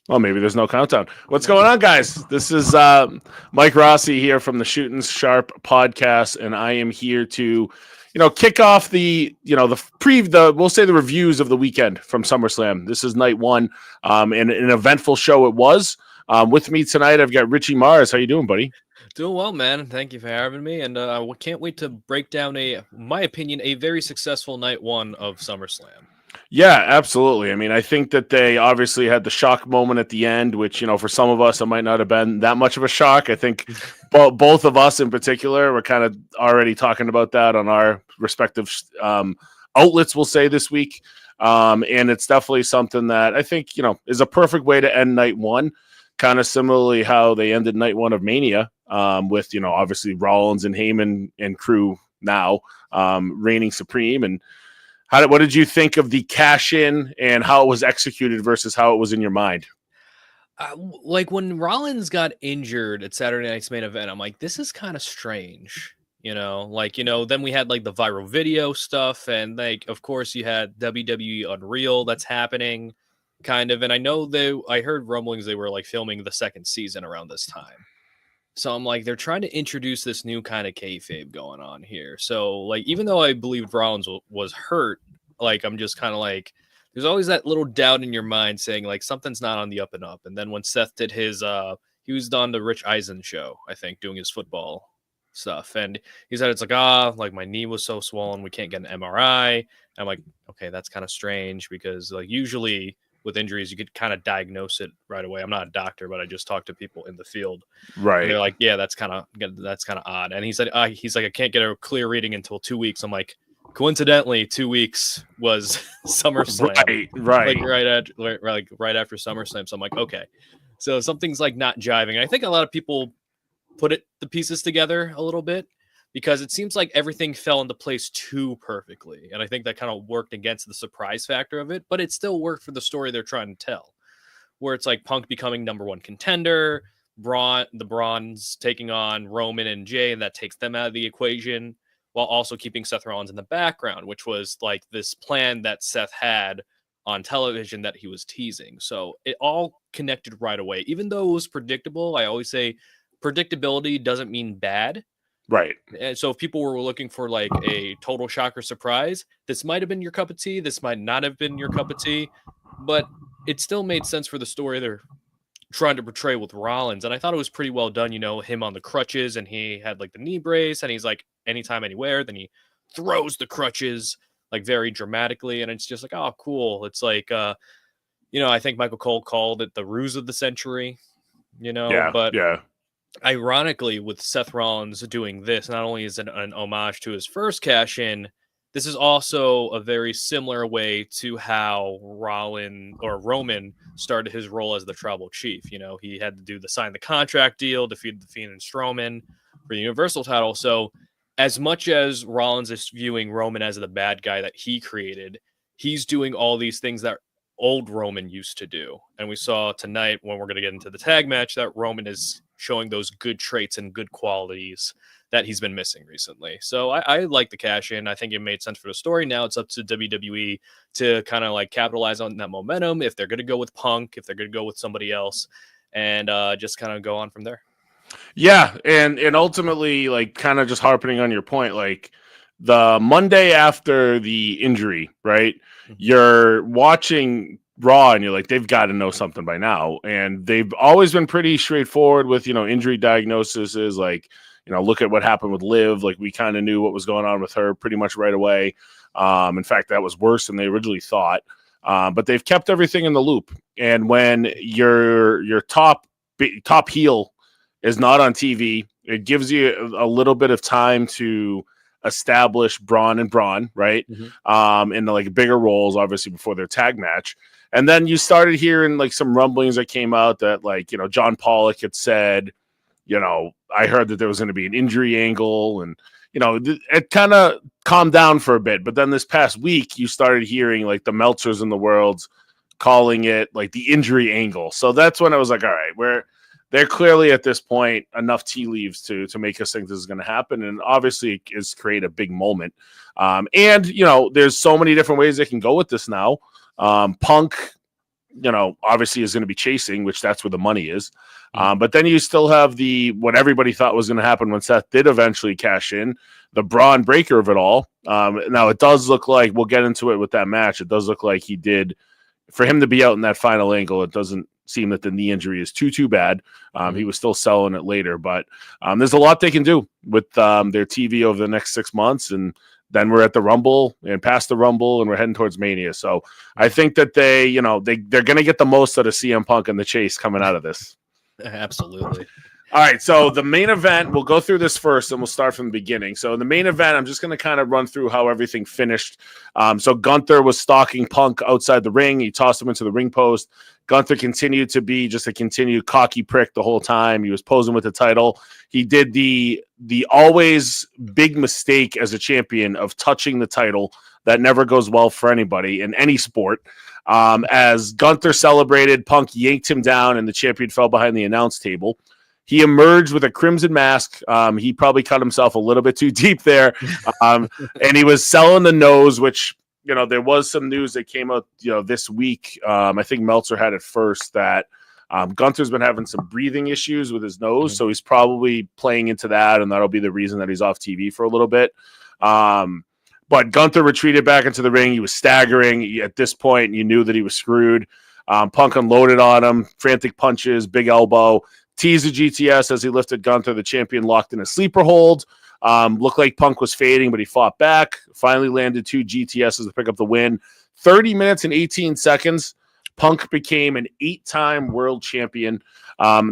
Well, maybe there's no countdown. What's going on, guys? This is Mike Rossi here from the Shootin' Sharp podcast, and I am here to, kick off the we'll say the reviews of the weekend from SummerSlam. This is night one, and an eventful show it was. With me tonight, I've got Richie Mars. How you doing, buddy? Doing well, man. Thank you for having me, and I can't wait to break down my opinion, a very successful night one of SummerSlam. Yeah, absolutely. I mean, I think that they obviously had the shock moment at the end, which, for some of us, it might not have been that much of a shock. I think both of us in particular were kind of already talking about that on our respective outlets, we'll say, this week. And it's definitely something that I think, is a perfect way to end night one, kind of similarly how they ended night one of Mania with, obviously Rollins and Heyman and crew now reigning supreme. And what did you think of the cash-in and how it was executed versus how it was in your mind? Like when Rollins got injured at Saturday Night's main event, I'm like, this is kind of strange, then we had like the viral video stuff. And like, of course you had WWE Unreal that's happening kind of. And I know I heard rumblings they were like filming the second season around this time. So I'm like, they're trying to introduce this new kind of kayfabe going on here. So like, even though I believed Rollins was hurt, like, I'm just kind of like, there's always that little doubt in your mind saying like something's not on the up and up. And then when Seth did his, he was on the Rich Eisen show, I think, doing his football stuff. And he said, it's like my knee was so swollen, we can't get an MRI. And I'm like, okay, that's kind of strange because like usually with injuries, you could kind of diagnose it right away. I'm not a doctor, but I just talk to people in the field. Right. And they're like, yeah, that's kind of odd. And he said, I can't get a clear reading until 2 weeks. I'm like, coincidentally, 2 weeks was SummerSlam. Right. Like right after SummerSlam. So I'm like, okay, so something's like not jiving. And I think a lot of people put the pieces together a little bit because it seems like everything fell into place too perfectly. And I think that kind of worked against the surprise factor of it, but it still worked for the story they're trying to tell, where it's like Punk becoming number one contender, the Braun's taking on Roman and Jay, and that takes them out of the equation, while also keeping Seth Rollins in the background, which was like this plan that Seth had on television that he was teasing. So it all connected right away. Even though it was predictable, I always say predictability doesn't mean bad. Right. And so if people were looking for like a total shocker surprise, this might have been your cup of tea. This might not have been your cup of tea, but it still made sense for the story they're trying to portray with Rollins. And I thought it was pretty well done, him on the crutches, and he had like the knee brace, and he's like anytime, anywhere. Then he throws the crutches like very dramatically. And it's just like, oh, cool. It's like, I think Michael Cole called it the ruse of the century, but yeah. Ironically, with Seth Rollins doing this, not only is it an homage to his first cash-in, this is also a very similar way to how Roman started his role as the tribal chief. He had to do sign the contract deal, defeated the Fiend and Strowman for the Universal title. So as much as Rollins is viewing Roman as the bad guy that he created, he's doing all these things that old Roman used to do. And we saw tonight, when we're going to get into the tag match, that Roman is showing those good traits and good qualities that he's been missing recently. So I like the cash in. I think it made sense for the story. Now it's up to WWE to kind of like capitalize on that momentum. If they're going to go with Punk, if they're going to go with somebody else, and just kind of go on from there. Yeah. And ultimately, like, kind of just harping on your point, like the Monday after the injury, right? Mm-hmm. You're watching Raw and you're like, they've got to know something by now. And they've always been pretty straightforward with, injury diagnoses, like, look at what happened with Liv. Like, we kind of knew what was going on with her pretty much right away. In fact, that was worse than they originally thought. But they've kept everything in the loop. And when your top heel is not on TV, it gives you a little bit of time to establish Braun and Braun, right? Mm-hmm. In like bigger roles, obviously, before their tag match. And then you started hearing like some rumblings that came out that like, John Pollock had said, I heard that there was going to be an injury angle, and, it kind of calmed down for a bit. But then this past week, you started hearing like the Meltzers in the world calling it like the injury angle. So that's when I was like, all right, they're clearly at this point enough tea leaves to make us think this is going to happen. And obviously it's create a big moment. And, there's so many different ways they can go with this now. Punk, obviously is going to be chasing, which that's where the money is. But then you still have what everybody thought was going to happen when Seth did eventually cash in, the Braun breaker of it all. Now it does look like, we'll get into it with that match, it does look like he did, for him to be out in that final angle, it doesn't seem that the knee injury is too bad. He was still selling it later, but there's a lot they can do with their TV over the next 6 months, and then we're at the Rumble and past the Rumble, and we're heading towards Mania. So I think that they're going to get the most out of CM Punk and the chase coming out of this. Absolutely. All right, so the main event, we'll go through this first, and we'll start from the beginning. So in the main event, I'm just going to kind of run through how everything finished. So Gunther was stalking Punk outside the ring. He tossed him into the ring post. Gunther continued to be just a continued cocky prick the whole time. He was posing with the title. He did the always big mistake as a champion of touching the title. That never goes well for anybody in any sport. As Gunther celebrated, Punk yanked him down, and the champion fell behind the announce table. He emerged with a crimson mask. He probably cut himself a little bit too deep there. And he was selling the nose, which, there was some news that came out, this week. I think Meltzer had it first, that Gunther's been having some breathing issues with his nose. So he's probably playing into that, and that'll be the reason that he's off TV for a little bit. But Gunther retreated back into the ring. He was staggering. At this point, you knew that he was screwed. Punk unloaded on him, frantic punches, big elbow. Teased the GTS as he lifted Gunther. The champion locked in a sleeper hold. Looked like Punk was fading, but he fought back. Finally landed 2 GTSs to pick up the win. 30 minutes and 18 seconds. Punk became an 8-time world champion.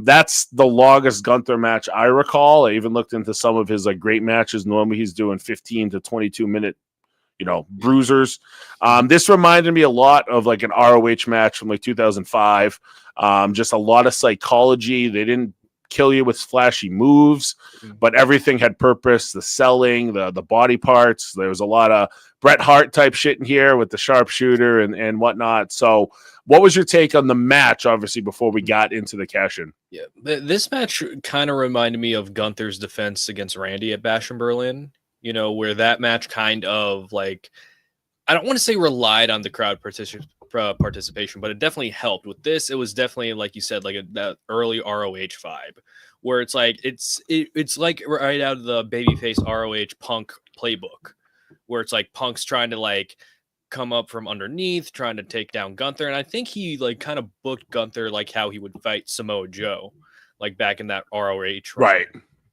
That's the longest Gunther match I recall. I even looked into some of his great matches. Normally he's doing 15 to 22 minute bruisers. This reminded me a lot of an ROH match from 2005. Just a lot of psychology. They didn't kill you with flashy moves, but everything had purpose. The selling, the body parts. There was a lot of Bret Hart type shit in here with the sharpshooter and whatnot. So what was your take on the match, obviously, before we got into the cash-in? Yeah, this match kind of reminded me of Gunther's defense against Randy at Bash in Berlin. Where that match kind of I don't want to say relied on the crowd participation, but it definitely helped. With this, it was definitely, like you said, that early ROH vibe, where it's it's like right out of the babyface ROH Punk playbook, where it's Punk's trying to come up from underneath, trying to take down Gunther, and I think he kind of booked Gunther how he would fight Samoa Joe, back in that ROH run. Right.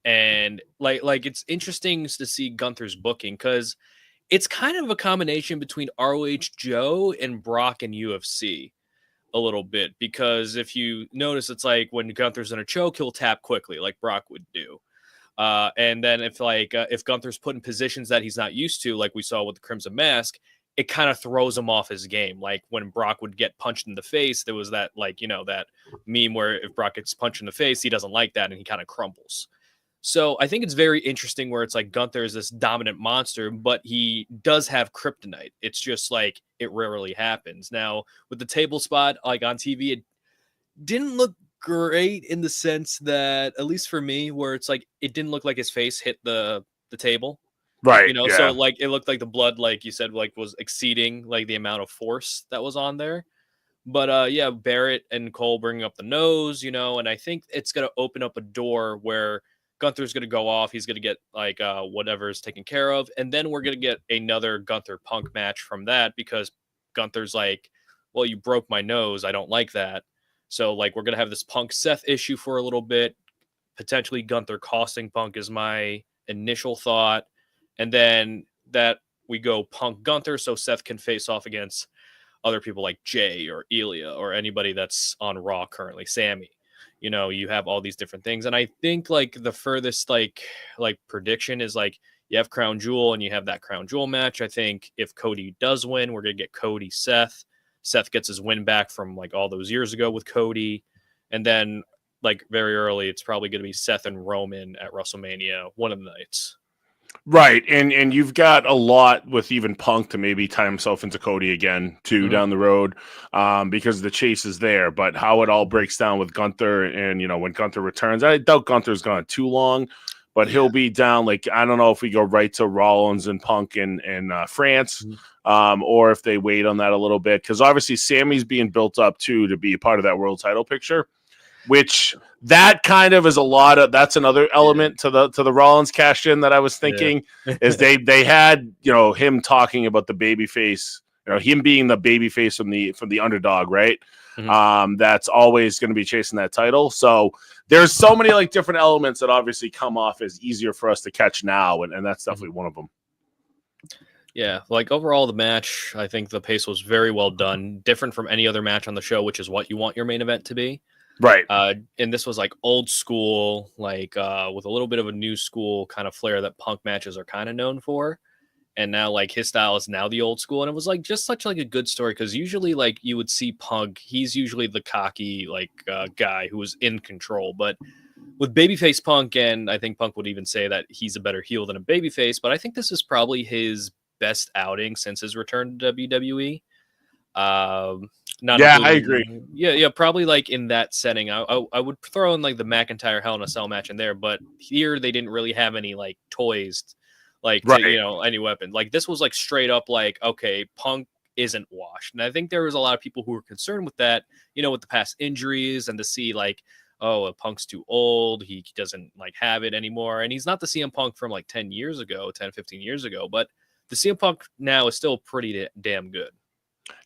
And it's interesting to see Gunther's booking, because it's kind of a combination between ROH Joe and Brock and UFC a little bit, because if you notice, it's when Gunther's in a choke, he'll tap quickly like Brock would do. And then if Gunther's put in positions that he's not used to, like we saw with the Crimson Mask, it kind of throws him off his game. Like when Brock would get punched in the face, there was that that meme where if Brock gets punched in the face, he doesn't like that and he kind of crumbles. So I think it's very interesting where it's Gunther is this dominant monster, but he does have kryptonite. It's just it rarely happens. Now with the table spot, on TV, it didn't look great in the sense that, at least for me, where it's it didn't look like his face hit the table. Right. Yeah. So it looked like the blood, like you said, was exceeding the amount of force that was on there. But yeah, Barrett and Cole bringing up the nose, and I think it's going to open up a door where Gunther's going to go off. He's going to get whatever is taken care of. And then we're going to get another Gunther Punk match from that, because Gunther's well, you broke my nose. I don't like that. So we're going to have this Punk Seth issue for a little bit. Potentially Gunther costing Punk is my initial thought. And then that we go Punk Gunther so Seth can face off against other people like Jay or Ilya or anybody that's on Raw currently, Sammy. You have all these different things. And I think the furthest prediction is you have Crown Jewel and you have that Crown Jewel match. I think if Cody does win, we're going to get Cody Seth. Seth gets his win back from all those years ago with Cody. And then very early, it's probably going to be Seth and Roman at WrestleMania one of the nights. Right, and you've got a lot with even Punk to maybe tie himself into Cody again too down the road, because the chase is there. But how it all breaks down with Gunther, and when Gunther returns, I doubt Gunther's gone too long. but he'll be down. Like, I don't know if we go right to Rollins and Punk in France, or if they wait on that a little bit, because obviously Sammy's being built up too to be a part of that world title picture, which that kind of is a lot of, that's another element to the Rollins cash in that I was thinking is they had, you know, him talking about the babyface, you know, him being the babyface from the underdog, right? That's always going to be chasing that title. So there's so many like different elements that obviously come off as easier for us to catch now, and that's definitely one of them. Yeah, like overall the match, I think the pace was very well done, different from any other match on the show, which is what you want your main event to be. Right. And this was like old school, like with a little bit of a new school kind of flair that Punk matches are kind of known for. And now like his style is now the old school. And it was like just such like a good story, because usually like you would see Punk, he's usually the cocky like guy who was in control. But with babyface Punk, and I think Punk would even say that he's a better heel than a babyface, but I think this is probably his best outing since his return to WWE. I agree. Yeah, probably like in that setting, I would throw in like the McIntyre Hell in a Cell match in there, but here they didn't really have any like toys, like to, you know, any weapon. Like this was like straight up like, okay, Punk isn't washed, and I think there was a lot of people who were concerned with that, you know, with the past injuries, and to see like, oh, Punk's too old, he doesn't like have it anymore, and he's not the CM Punk from like 10 years ago, 10, 15 years ago, but the CM Punk now is still pretty damn good.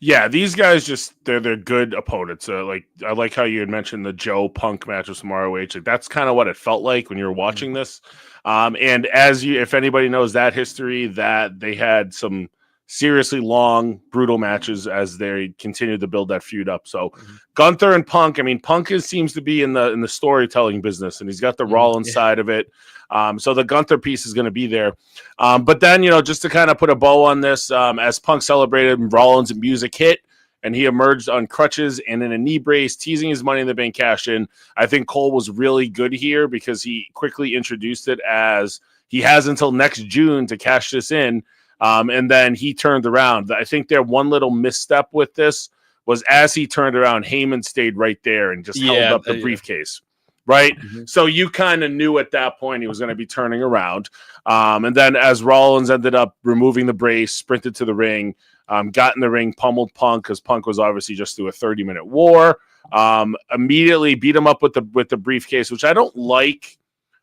Yeah, these guys just they're good opponents. Like I like how you had mentioned the Joe Punk match with some ROH. Like that's kind of what it felt like when you were watching this. And as you, if anybody knows that history, that they had some seriously long, brutal matches as they continued to build that feud up. So Gunther and Punk, I mean, Punk seems to be in the storytelling business, and he's got the Rollins side of it. So the Gunther piece is going to be there. But then, you know, just to kind of put a bow on this, as Punk celebrated, Rollins' music hit, and he emerged on crutches and in a knee brace, teasing his Money in the Bank cash in. I think Cole was really good here because he quickly introduced it as he has until next June to cash this in. And then he turned around. I think their one little misstep with this was as he turned around, Heyman stayed right there and just held up the briefcase. Right. So you kind of knew at that point he was going to be turning around. And then as Rollins ended up removing the brace, sprinted to the ring, got in the ring, pummeled Punk, because Punk was obviously just through a 30-minute war. Immediately beat him up with the briefcase, which I don't like.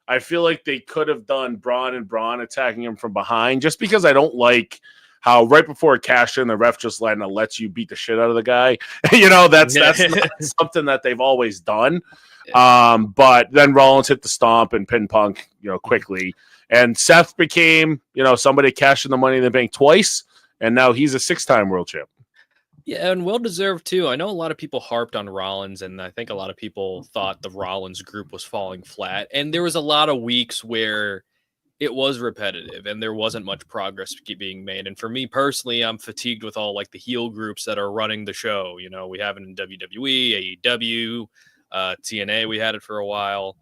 I feel like they could have done Braun and Braun attacking him from behind, just because I don't like how right before a cash in, the ref just lets you beat the shit out of the guy. You know, that's not something that they've always done. But then Rollins hit the stomp and pinned Punk, you know, quickly. And Seth became, you know, somebody cashing the Money in the Bank twice, and now he's a 6-time world champ. Yeah, and well-deserved, too. I know a lot of people harped on Rollins, and I think a lot of people thought the Rollins group was falling flat. And there was a lot of weeks where it was repetitive, and there wasn't much progress being made. And for me personally, I'm fatigued with all, like, the heel groups that are running the show. You know, we have it in WWE, AEW, TNA, we had it for a while.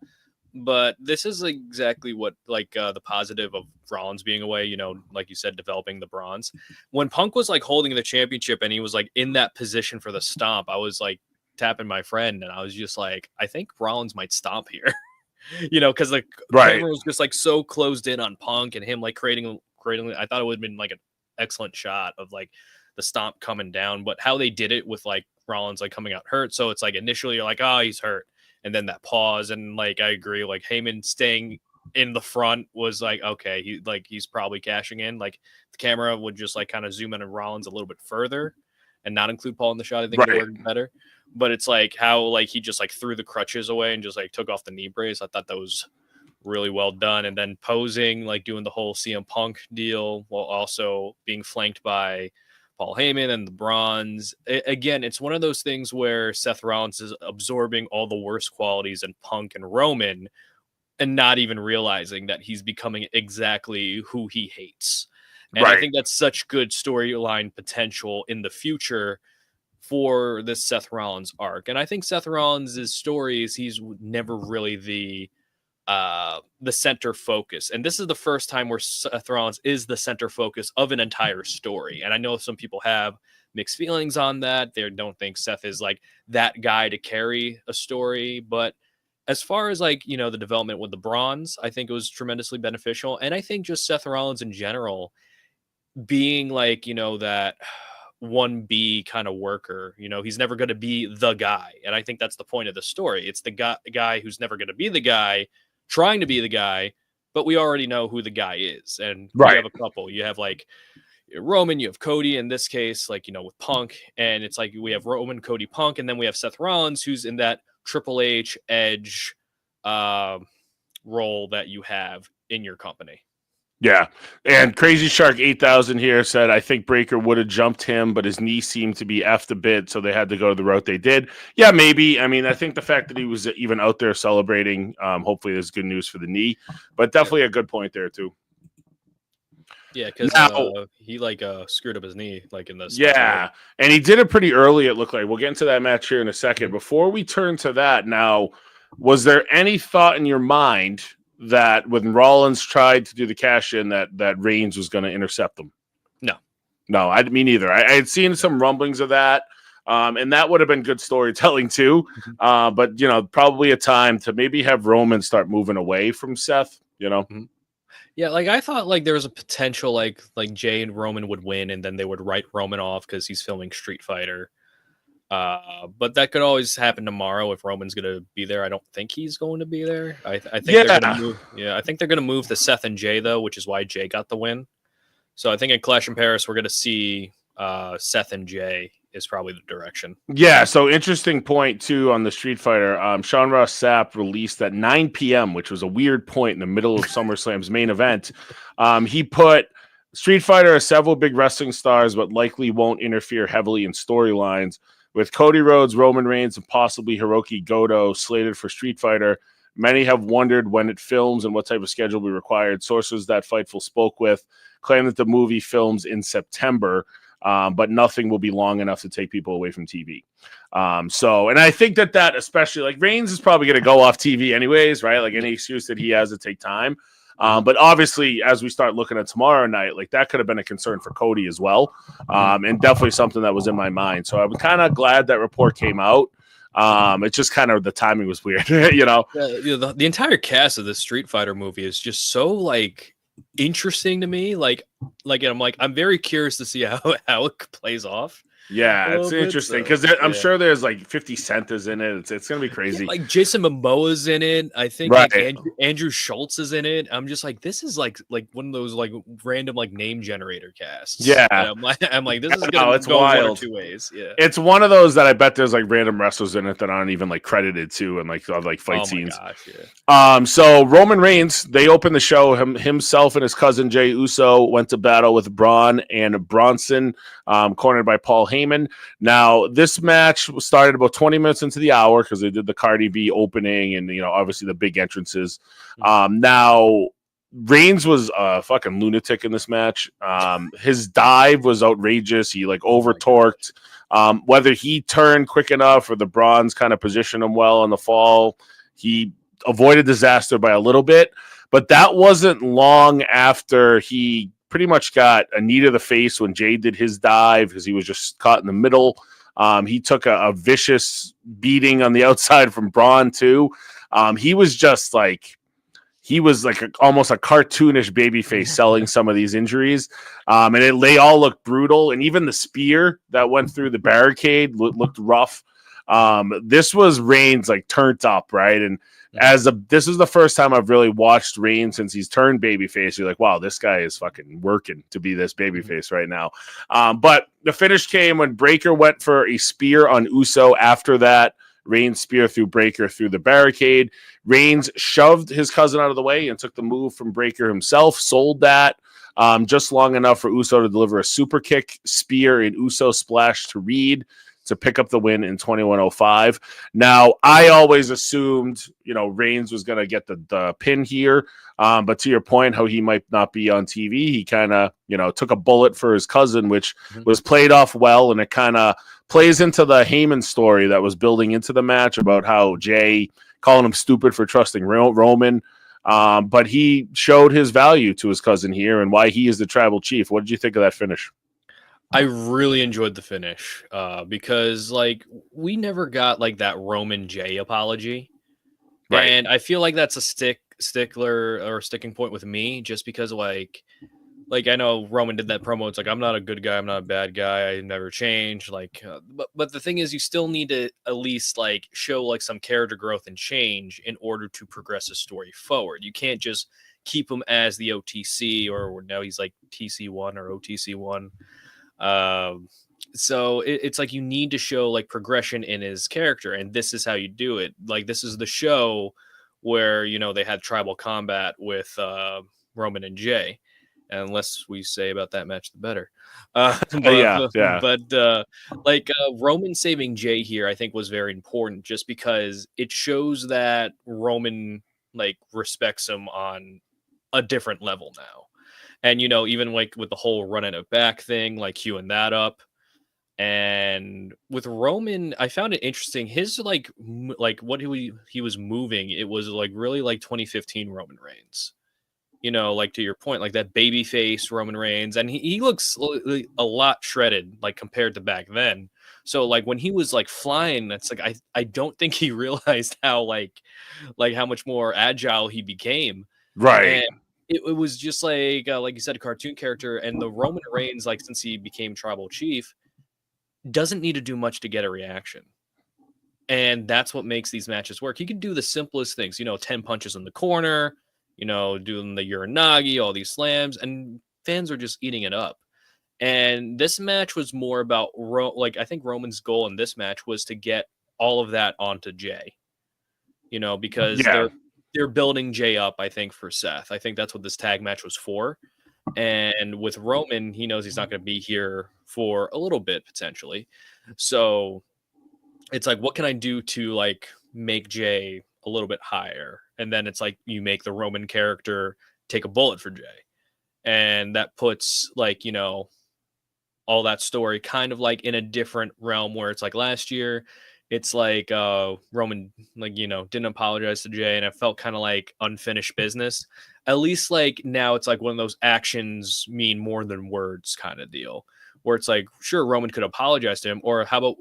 But this is exactly what, like, the positive of Rollins being away, you know, like you said, developing the bronze. When Punk was, like, holding the championship and he was, like, in that position for the stomp, I was, like, tapping my friend, and I was just like, I think Rollins might stomp here. You know, because the camera was just, like, so closed in on Punk and him, like, creating. I thought it would have been, like, an excellent shot of, like, the stomp coming down. But how they did it with, like, Rollins, like, coming out hurt. So it's, like, initially you're like, oh, he's hurt. And then that pause, and like I agree, like Heyman staying in the front was like, okay, he's probably cashing in. Like the camera would just like kind of zoom in on Rollins a little bit further and not include Paul in the shot. I think it worked better. But it's like how like he just like threw the crutches away and just like took off the knee brace. I thought that was really well done. And then posing, like doing the whole CM Punk deal while also being flanked by Paul Heyman and the Bronze. Again, it's one of those things where Seth Rollins is absorbing all the worst qualities in Punk and Roman and not even realizing that he's becoming exactly who he hates. And I think that's such good storyline potential in the future for this Seth Rollins arc. And I think Seth Rollins' story is he's never really the center focus, and this is the first time where Seth Rollins is the center focus of an entire story. And I know some people have mixed feelings on that. They don't think Seth is like that guy to carry a story, but as far as like, the development with the bronze, I think it was tremendously beneficial. And I think just Seth Rollins in general being like, that 1B kind of worker, he's never going to be the guy. And I think that's the point of the story. It's the guy who's never going to be the guy trying to be the guy, but we already know who the guy is. And you have a couple, you have like Roman, you have Cody in this case, like, with Punk, and it's like we have Roman, Cody, Punk, and then we have Seth Rollins, who's in that Triple H Edge role that you have in your company. Yeah. And Crazy Shark 8000 here said, I think Breaker would have jumped him, but his knee seemed to be effed a bit, so they had to go the route they did. Yeah, maybe. I mean, I think the fact that he was even out there celebrating, hopefully there's good news for the knee, but definitely a good point there too. Yeah, because he screwed up his knee like in this. Yeah, and he did it pretty early, it looked like. We'll get into that match here in a second. Before we turn to that, now, was there any thought in your mind that when Rollins tried to do the cash-in that Reigns was going to intercept them? No, me neither. I had seen some rumblings of that, and that would have been good storytelling too. But, probably a time to maybe have Roman start moving away from Seth, Mm-hmm. Yeah, like I thought like there was a potential like Jay and Roman would win and then they would write Roman off because he's filming Street Fighter. But that could always happen tomorrow if Roman's going to be there. I don't think he's going to be there. I think they're going to move. Yeah, I think they're going to move to Seth and Jay though, which is why Jay got the win. So I think in Clash in Paris we're going to see Seth and Jay is probably the direction. Yeah, so interesting point too on the Street Fighter. Sean Ross Sapp released at 9 p.m., which was a weird point in the middle of SummerSlam's main event. He put Street Fighter has several big wrestling stars, but likely won't interfere heavily in storylines. With Cody Rhodes, Roman Reigns, and possibly Hiroki Goto slated for Street Fighter, many have wondered when it films and what type of schedule will be required. Sources that Fightful spoke with claim that the movie films in September, but nothing will be long enough to take people away from TV. And I think that especially, like, Reigns is probably going to go off TV anyways, right? Like, any excuse that he has to take time. But obviously, as we start looking at tomorrow night, like, that could have been a concern for Cody as well. And definitely something that was in my mind. So I'm kind of glad that report came out. It's just kind of the timing was weird, The entire cast of the Street Fighter movie is just so like interesting to me. I'm very curious to see how it plays off. Yeah, it's interesting because I'm sure there's like 50 Cent is in it. It's gonna be crazy. Yeah, like Jason Momoa's in it. I think like Andrew Schultz is in it. I'm just like, this is like one of those like random like name generator casts. Yeah, and I'm like this is gonna go wild. One or two ways. Yeah, it's one of those that I bet there's like random wrestlers in it that aren't even like credited to and like have like fight scenes. Gosh, yeah. So Roman Reigns, they opened the show. Himself and his cousin Jey Uso went to battle with Braun and Bronson, cornered by Paul Heyman. Now, this match started about 20 minutes into the hour because they did the Cardi B opening and, obviously the big entrances. Now, Reigns was a fucking lunatic in this match. His dive was outrageous. He like over-torqued. Whether he turned quick enough or the Bronze kind of positioned him well on the fall, he avoided disaster by a little bit. But that wasn't long after he pretty much got a knee to the face when Jay did his dive because he was just caught in the middle. He took a vicious beating on the outside from Braun too. He was just like, almost a cartoonish babyface selling some of these injuries. And they all looked brutal. And even the spear that went through the barricade looked rough. This was Reigns like turned up, right? And this is the first time I've really watched Reigns since he's turned babyface. You're like, wow, this guy is fucking working to be this babyface right now. But the finish came when Breaker went for a spear on Uso. After that, Reigns spear through Breaker through the barricade. Reigns shoved his cousin out of the way and took the move from Breaker himself, sold that just long enough for Uso to deliver a super kick spear and Uso splash to Reed to pick up the win in 21:05. Now, I always assumed, Reigns was going to get the pin here. But to your point, how he might not be on TV, he kind of, took a bullet for his cousin, which was played off well. And it kind of plays into the Heyman story that was building into the match about how Jay calling him stupid for trusting Roman. But he showed his value to his cousin here and why he is the tribal chief. What did you think of that finish? I really enjoyed the finish because like we never got like that Roman Jay apology. Right. And I feel like that's a stickler or sticking point with me, just because like I know Roman did that promo. It's like, I'm not a good guy, I'm not a bad guy, I never change. Like, but the thing is, you still need to at least like show like some character growth and change in order to progress a story forward. You can't just keep him as the OTC, or now he's like TC1 or OTC1. So it's like you need to show like progression in his character, and this is how you do it. Like, this is the show where, you know, they had tribal combat with Roman and Jay. And less we say about that match, the better. But Roman saving Jay here, I think, was very important, just because it shows that Roman like respects him on a different level now. And, you know, even like with the whole running it back thing, like queuing that up. And with Roman, I found it interesting. His like what he was moving, it was like really like 2015 Roman Reigns. You know, like to your point, like that baby face Roman Reigns, and he looks a lot shredded, like compared to back then. So like when he was like flying, it's like I don't think he realized how how much more agile he became. Right. And it was just like you said, a cartoon character. And the Roman Reigns, like, since he became tribal chief, doesn't need to do much to get a reaction. And that's what makes these matches work. He can do the simplest things, you know, 10 punches in the corner, you know, doing the Uranagi, all these slams, and fans are just eating it up. And this match was more about, I think Roman's goal in this match was to get all of that onto Jay, you know, because they're building Jay up, I think, for Seth. I think that's what this tag match was for. And with Roman, he knows he's not going to be here for a little bit, potentially. So it's like, what can I do to like make Jay a little bit higher? And then it's like you make the Roman character take a bullet for Jay. And that puts, like, you know, all that story kind of like in a different realm, where it's like last year, it's like Roman, like, you know, didn't apologize to Jay, and it felt kind of like unfinished business. At least like now it's like one of those actions mean more than words kind of deal, where it's like, sure, Roman could apologize to him, or how about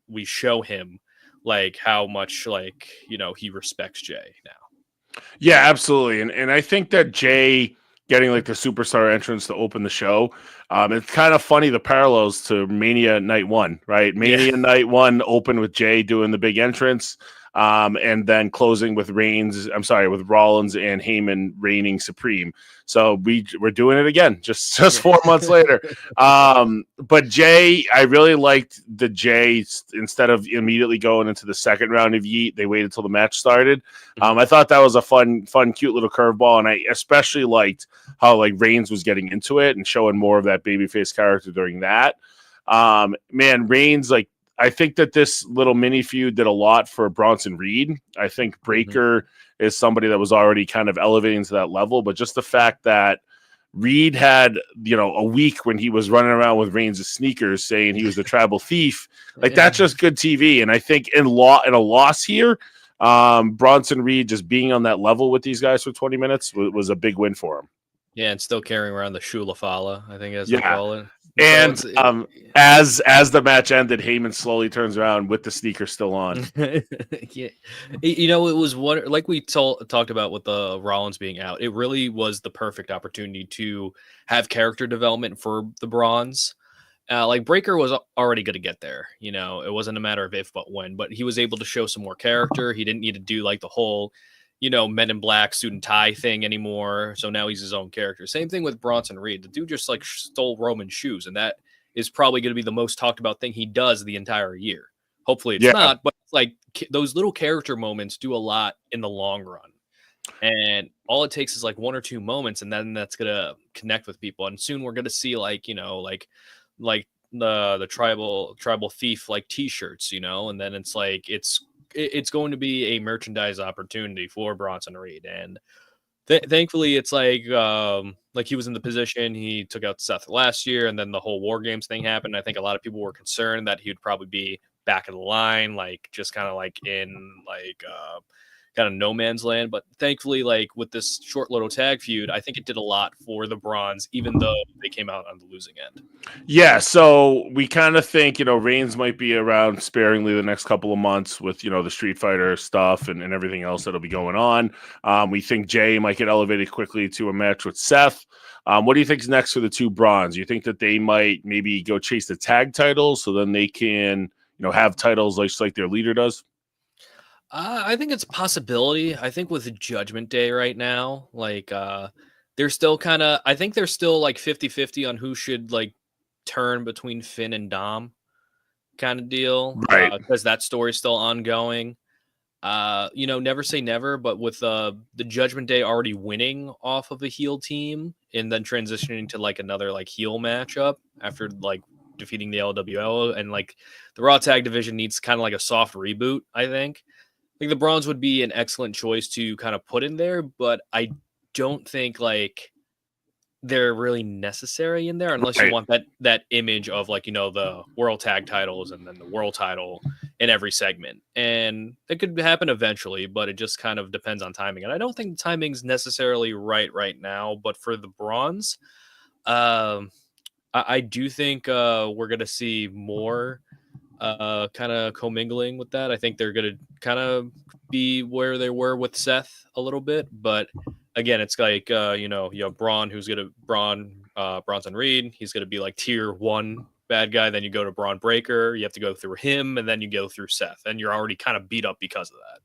we show him like how much, like, you know, he respects Jay now. Yeah, absolutely. And I think that Jay getting like the superstar entrance to open the show, it's kind of funny, the parallels to Mania Night 1, right? Mania Night 1 opened with Jay doing the big entrance, and then closing with with Rollins and Heyman reigning supreme. So we're doing it again, just 4 months later. But Jay, I really liked the Jay, instead of immediately going into the second round of Yeet, they waited till the match started. I thought that was a fun, cute little curveball, and I especially liked how like Reigns was getting into it and showing more of that babyface character during that. Man, Reigns, like, I think that this little mini feud did a lot for Bronson Reed. I think Breakker is somebody that was already kind of elevating to that level, but just the fact that Reed had, you know, a week when he was running around with Reigns' sneakers saying he was the tribal thief, like that's just good TV. And I think in a loss here, Bronson Reed just being on that level with these guys for 20 minutes was a big win for him. Yeah, and still carrying around the Shula Fala, I think, as they call it. And as the match ended, Heyman slowly turns around with the sneaker still on. Yeah, you know, it was one, like we talked about with the Rollins being out. It really was the perfect opportunity to have character development for the Bronze. Like Breakker was already going to get there. You know, it wasn't a matter of if but when. But he was able to show some more character. He didn't need to do like the whole, you know, Men in Black suit and tie thing anymore. So now he's his own character. Same thing with Bronson Reed. The dude just like stole Roman's shoes, and that is probably going to be the most talked about thing he does the entire year. Hopefully it's not, but like those little character moments do a lot in the long run. And all it takes is like 1 or 2 moments, and then that's going to connect with people. And soon we're going to see like, you know, like the tribal thief like t-shirts, you know, and then it's like it's going to be a merchandise opportunity for Bronson Reed. And thankfully it's like he was in the position, he took out Seth last year, and then the whole War Games thing happened. I think a lot of people were concerned that he would probably be back of the line, like just kind of like in like kind of no man's land. But thankfully, like with this short little tag feud, I think it did a lot for the Bronze, even though they came out on the losing end. Yeah, so we kind of think, Reigns might be around sparingly the next couple of months with, the Street Fighter stuff and everything else that'll be going on. We think Jay might get elevated quickly to a match with Seth. What do you think is next for the two Bronze? You think that they might maybe go chase the tag titles so then they can, have titles like their leader does? I think it's a possibility. I think with Judgment Day right now, like they're still kind of, I think they're still like 50-50 on who should like turn between Finn and Dom kind of deal. Right. Because that story's still ongoing. Never say never, but with the Judgment Day already winning off of a heel team and then transitioning to like another like heel matchup after like defeating the LWO, and like the Raw tag division needs kind of like a soft reboot, I think. Like the Bronze would be an excellent choice to kind of put in there, but I don't think like they're really necessary in there unless you want that image of like, the world tag titles and then the world title in every segment. And it could happen eventually, but it just kind of depends on timing. And I don't think the timing's necessarily right now, but for the Bronze, I do think we're going to see more kind of commingling with that. I think they're going to kind of be where they were with Seth a little bit, but again, it's like you have Braun, who's going to Bronson Reed. He's going to be like tier 1 bad guy. Then you go to Braun Breaker. You have to go through him, and then you go through Seth, and you're already kind of beat up because of that.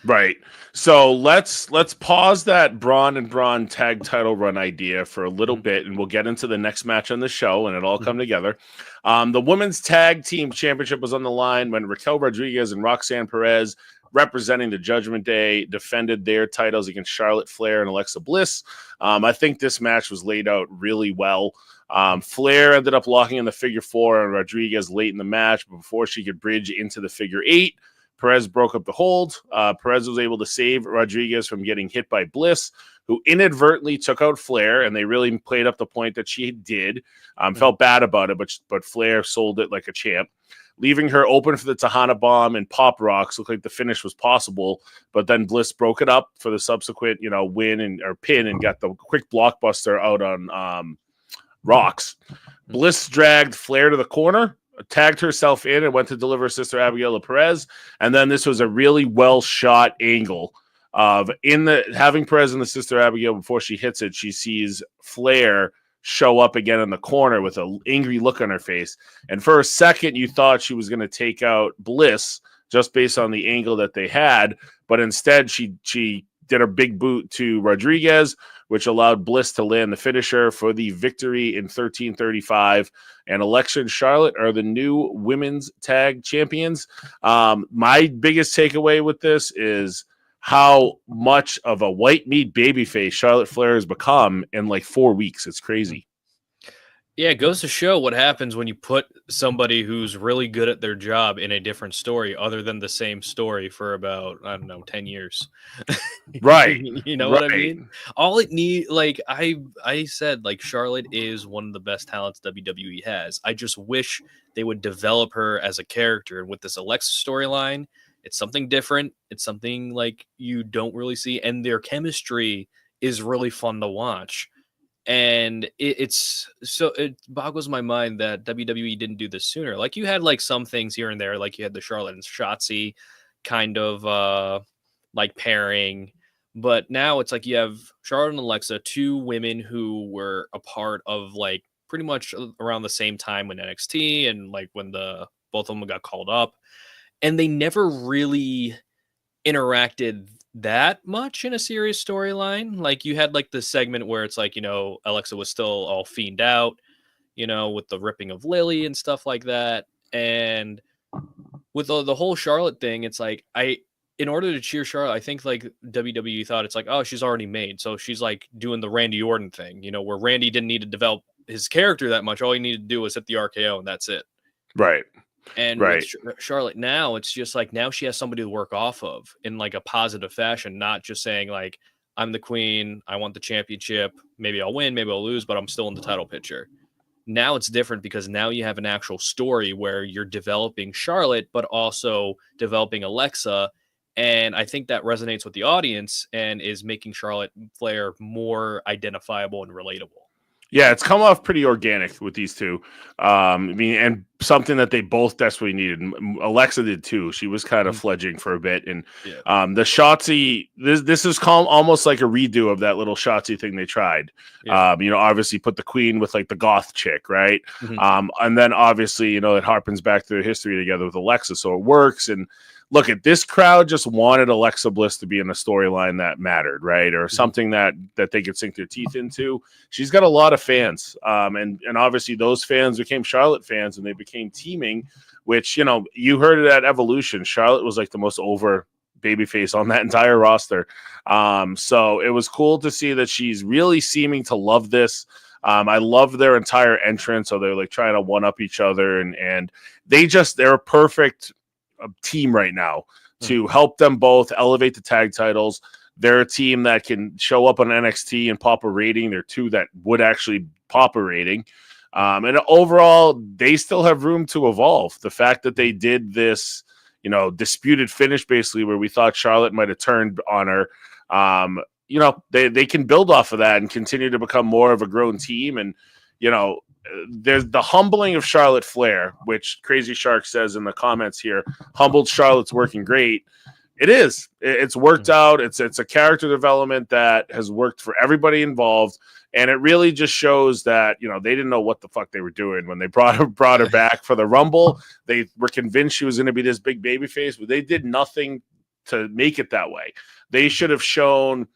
Right. So let's pause that Braun and Braun tag title run idea for a little bit, and we'll get into the next match on the show, and it all come together. The women's tag team championship was on the line when Raquel Rodriguez and Roxanne Perez, representing the Judgment Day, defended their titles against Charlotte Flair and Alexa Bliss. I think this match was laid out really well. Flair ended up locking in the figure 4 on Rodriguez late in the match, but before she could bridge into the figure 8, Perez broke up the hold. Perez was able to save Rodriguez from getting hit by Bliss, who inadvertently took out Flair, and they really played up the point that she did. Felt bad about it, but Flair sold it like a champ, leaving her open for the Tejana Bomb and Pop Rocks. Looked like the finish was possible, but then Bliss broke it up for the subsequent, win or pin, and got the quick blockbuster out on Rocks. Bliss dragged Flair to the corner, tagged herself in, and went to deliver sister Abigail to Perez. And then this was a really well shot angle of having Perez in the sister Abigail. Before she hits it, she sees Flair show up again in the corner with an angry look on her face. And for a second, you thought she was going to take out Bliss just based on the angle that they had. But instead, she did a big boot to Rodriguez, which allowed Bliss to land the finisher for the victory in 13:35. And Alexa and Charlotte are the new women's tag champions. My biggest takeaway with this is how much of a white meat babyface Charlotte Flair has become in like 4 weeks. It's crazy. Yeah, it goes to show what happens when you put somebody who's really good at their job in a different story other than the same story for about, 10 years. Right. You know what I mean? All it need, like I said, like Charlotte is one of the best talents WWE has. I just wish they would develop her as a character. And with this Alexa storyline, it's something different. It's something like you don't really see. And their chemistry is really fun to watch. And it boggles my mind that WWE didn't do this sooner. Like you had like some things here and there, like you had the Charlotte and Shotzi kind of like pairing, but now it's like you have Charlotte and Alexa, 2 women who were a part of like pretty much around the same time when NXT and like when both of them got called up, and they never really interacted that much in a serious storyline. Like you had like the segment where it's like, Alexa was still all fiend out, with the ripping of Lily and stuff like that. And with the whole Charlotte thing, it's like in order to cheer Charlotte, I think like WWE thought it's like, oh, she's already made. So she's like doing the Randy Orton thing, where Randy didn't need to develop his character that much. All he needed to do was hit the RKO and that's it. Right. And with Charlotte now, it's just like now she has somebody to work off of in like a positive fashion, not just saying like, I'm the queen, I want the championship, maybe I'll win, maybe I'll lose, but I'm still in the title picture. Now it's different because now you have an actual story where you're developing Charlotte, but also developing Alexa. And I think that resonates with the audience and is making Charlotte Flair more identifiable and relatable. Yeah, it's come off pretty organic with these two. I mean, and something that they both desperately needed. Alexa did too. She was kind of fledging for a bit, and Yeah. the Shotzi. This is almost like a redo of that little Shotzi thing they tried. Yeah. Obviously put the Queen with like the goth chick, right? Mhm. And then obviously, it harpens back to their history together with Alexa, so it works. And look at this crowd just wanted Alexa Bliss to be in a storyline that mattered, right? Or something that they could sink their teeth into. She's got a lot of fans. And obviously those fans became Charlotte fans and they became teaming, which, you heard it at Evolution. Charlotte was like the most over babyface on that entire roster. So it was cool to see that she's really seeming to love this. I love their entire entrance. So they're like trying to one up each other and they're a perfect team right now to help them both elevate the tag titles. They're a team that can show up on NXT and pop a rating. They're two that would actually pop a rating. And overall, they still have room to evolve. The fact that they did this, disputed finish basically where we thought Charlotte might have turned on her, they can build off of that and continue to become more of a grown team. And, there's the humbling of Charlotte Flair, which Crazy Shark says in the comments here, humbled Charlotte's working great. It is. It's worked out. It's a character development that has worked for everybody involved. And it really just shows that, they didn't know what the fuck they were doing when they brought her back for the Rumble. They were convinced she was going to be this big babyface, but they did nothing to make it that way. They should have shown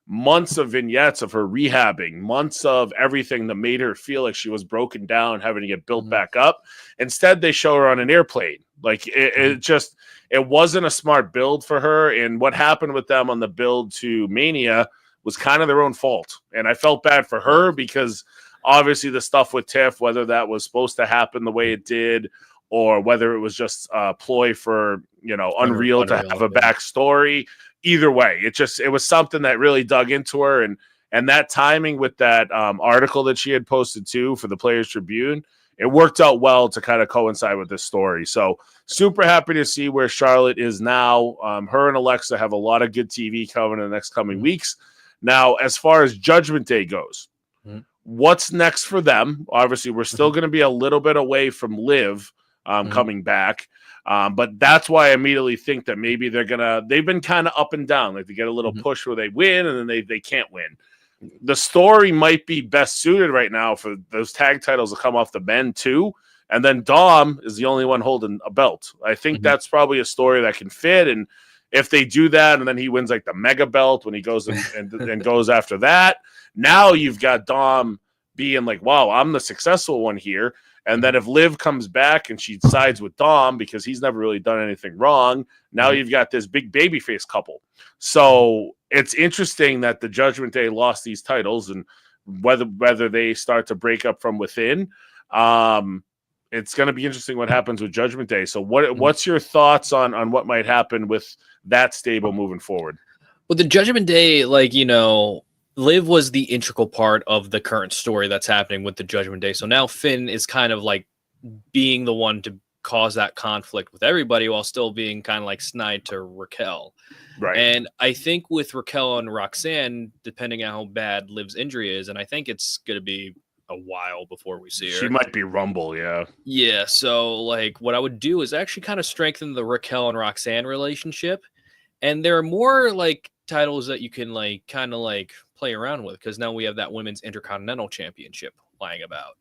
months of vignettes of her rehabbing, months of everything that made her feel like she was broken down, having to get built back up. Instead, they show her on an airplane. Like it wasn't a smart build for her. And what happened with them on the build to Mania was kind of their own fault. And I felt bad for her because obviously the stuff with Tiff, whether that was supposed to happen the way it did, or whether it was just a ploy for, Unreal to have a backstory. Either way, it was something that really dug into her, and that timing with that article that she had posted too for the Players Tribune, it worked out well to kind of coincide with this story. So super happy to see where Charlotte is now. Her and Alexa have a lot of good TV coming in the next coming weeks. Now, as far as Judgment Day goes, what's next for them? Obviously, we're still going to be a little bit away from Liv coming back. But that's why I immediately think that maybe they've been kind of up and down. Like they get a little push where they win and then they can't win. The story might be best suited right now for those tag titles to come off the men too. And then Dom is the only one holding a belt. I think that's probably a story that can fit. And if they do that, and then he wins like the mega belt when he goes and goes after that, now you've got Dom being like, wow, I'm the successful one here. And then if Liv comes back and she sides with Dom because he's never really done anything wrong, now you've got this big babyface couple. So it's interesting that the Judgment Day lost these titles, and whether they start to break up from within, it's going to be interesting what happens with Judgment Day. So what's your thoughts on what might happen with that stable moving forward? Well, the Judgment Day, Liv was the integral part of the current story that's happening with the Judgment Day. So now Finn is kind of like being the one to cause that conflict with everybody while still being kind of like snide to Raquel. Right. And I think with Raquel and Roxanne, depending on how bad Liv's injury is, and I think it's going to be a while before we see her. She might be Rumble, yeah. Yeah, so what I would do is actually kind of strengthen the Raquel and Roxanne relationship. And there are more titles that you can play around with, because now we have that women's intercontinental championship lying about.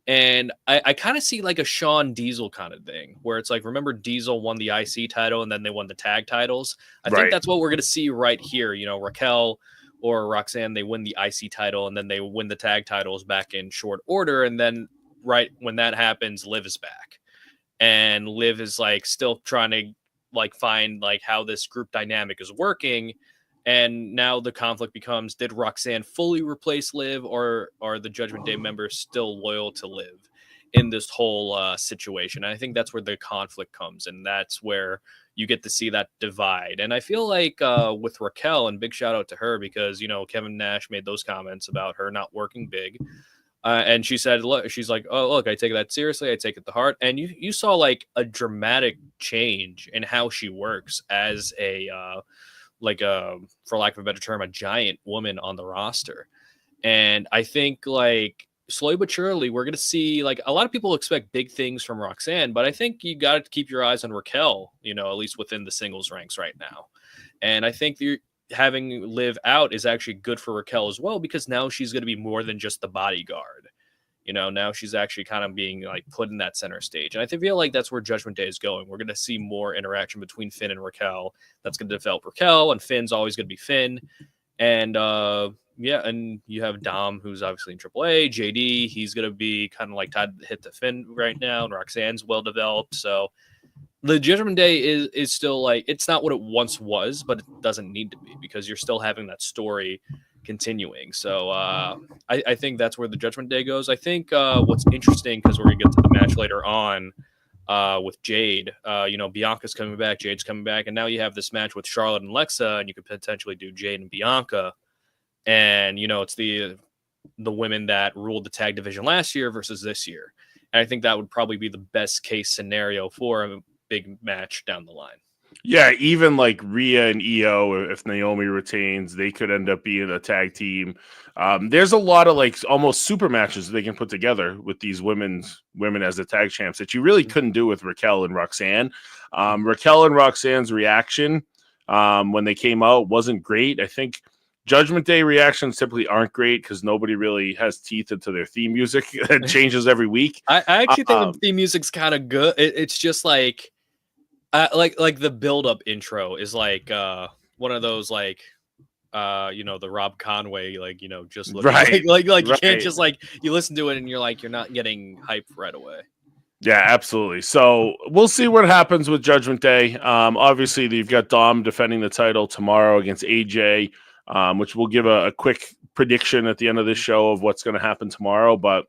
And I kind of see a Shawn Diesel kind of thing where it's remember Diesel won the IC title and then they won the tag titles. I think that's what we're going to see right here. Raquel or Roxanne, they win the IC title and then they win the tag titles back in short order. And then right when that happens, Liv is back. And Liv is still trying to find how this group dynamic is working. And now the conflict becomes, did Roxanne fully replace Liv, or are the Judgment Day members still loyal to Liv in this whole situation? And I think that's where the conflict comes, and that's where you get to see that divide. And I feel with Raquel, and big shout out to her because, Kevin Nash made those comments about her not working big. And she said, look, she's like, oh, look, I take that seriously. I take it to heart. And you saw like a dramatic change in how she works as for lack of a better term, a giant woman on the roster. And I think like slowly but surely, we're going to see like a lot of people expect big things from Roxanne, but I think you got to keep your eyes on Raquel, at least within the singles ranks right now. And I think having Liv out is actually good for Raquel as well, because now she's going to be more than just the bodyguard. Now she's actually kind of being like put in that center stage. And I feel like that's where Judgment Day is going. We're going to see more interaction between Finn and Raquel. That's going to develop Raquel, and Finn's always going to be Finn. And and you have Dom, who's obviously in AAA. JD, he's going to be kind of like tied to hit the Finn right now. And Roxanne's well developed. So the Judgment Day is still like, it's not what it once was, but it doesn't need to be, because you're still having that story continuing. So I think that's where the Judgment Day goes. I think what's interesting, because we're going to get to the match later on with Jade, Bianca's coming back, Jade's coming back, and now you have this match with Charlotte and Lexa, and you could potentially do Jade and Bianca. And, it's the women that ruled the tag division last year versus this year. And I think that would probably be the best case scenario for a big match down the line. Yeah, even like Rhea and Io, if Naomi retains, they could end up being a tag team. There's a lot of like almost super matches they can put together with these women as the tag champs that you really couldn't do with Raquel and Roxanne. Raquel and Roxanne's reaction when they came out wasn't great. I think Judgment Day reactions typically aren't great because nobody really has teeth into their theme music. It changes every week. I actually think the theme music's kind of good. It's just like the build-up intro is like one of those like the Rob Conway just right. like you can't just like you listen to it and you're not getting hype right away. Yeah, absolutely. So we'll see what happens with Judgment Day. Obviously, you've got Dom defending the title tomorrow against AJ. Which we'll give a quick prediction at the end of this show of what's going to happen tomorrow. But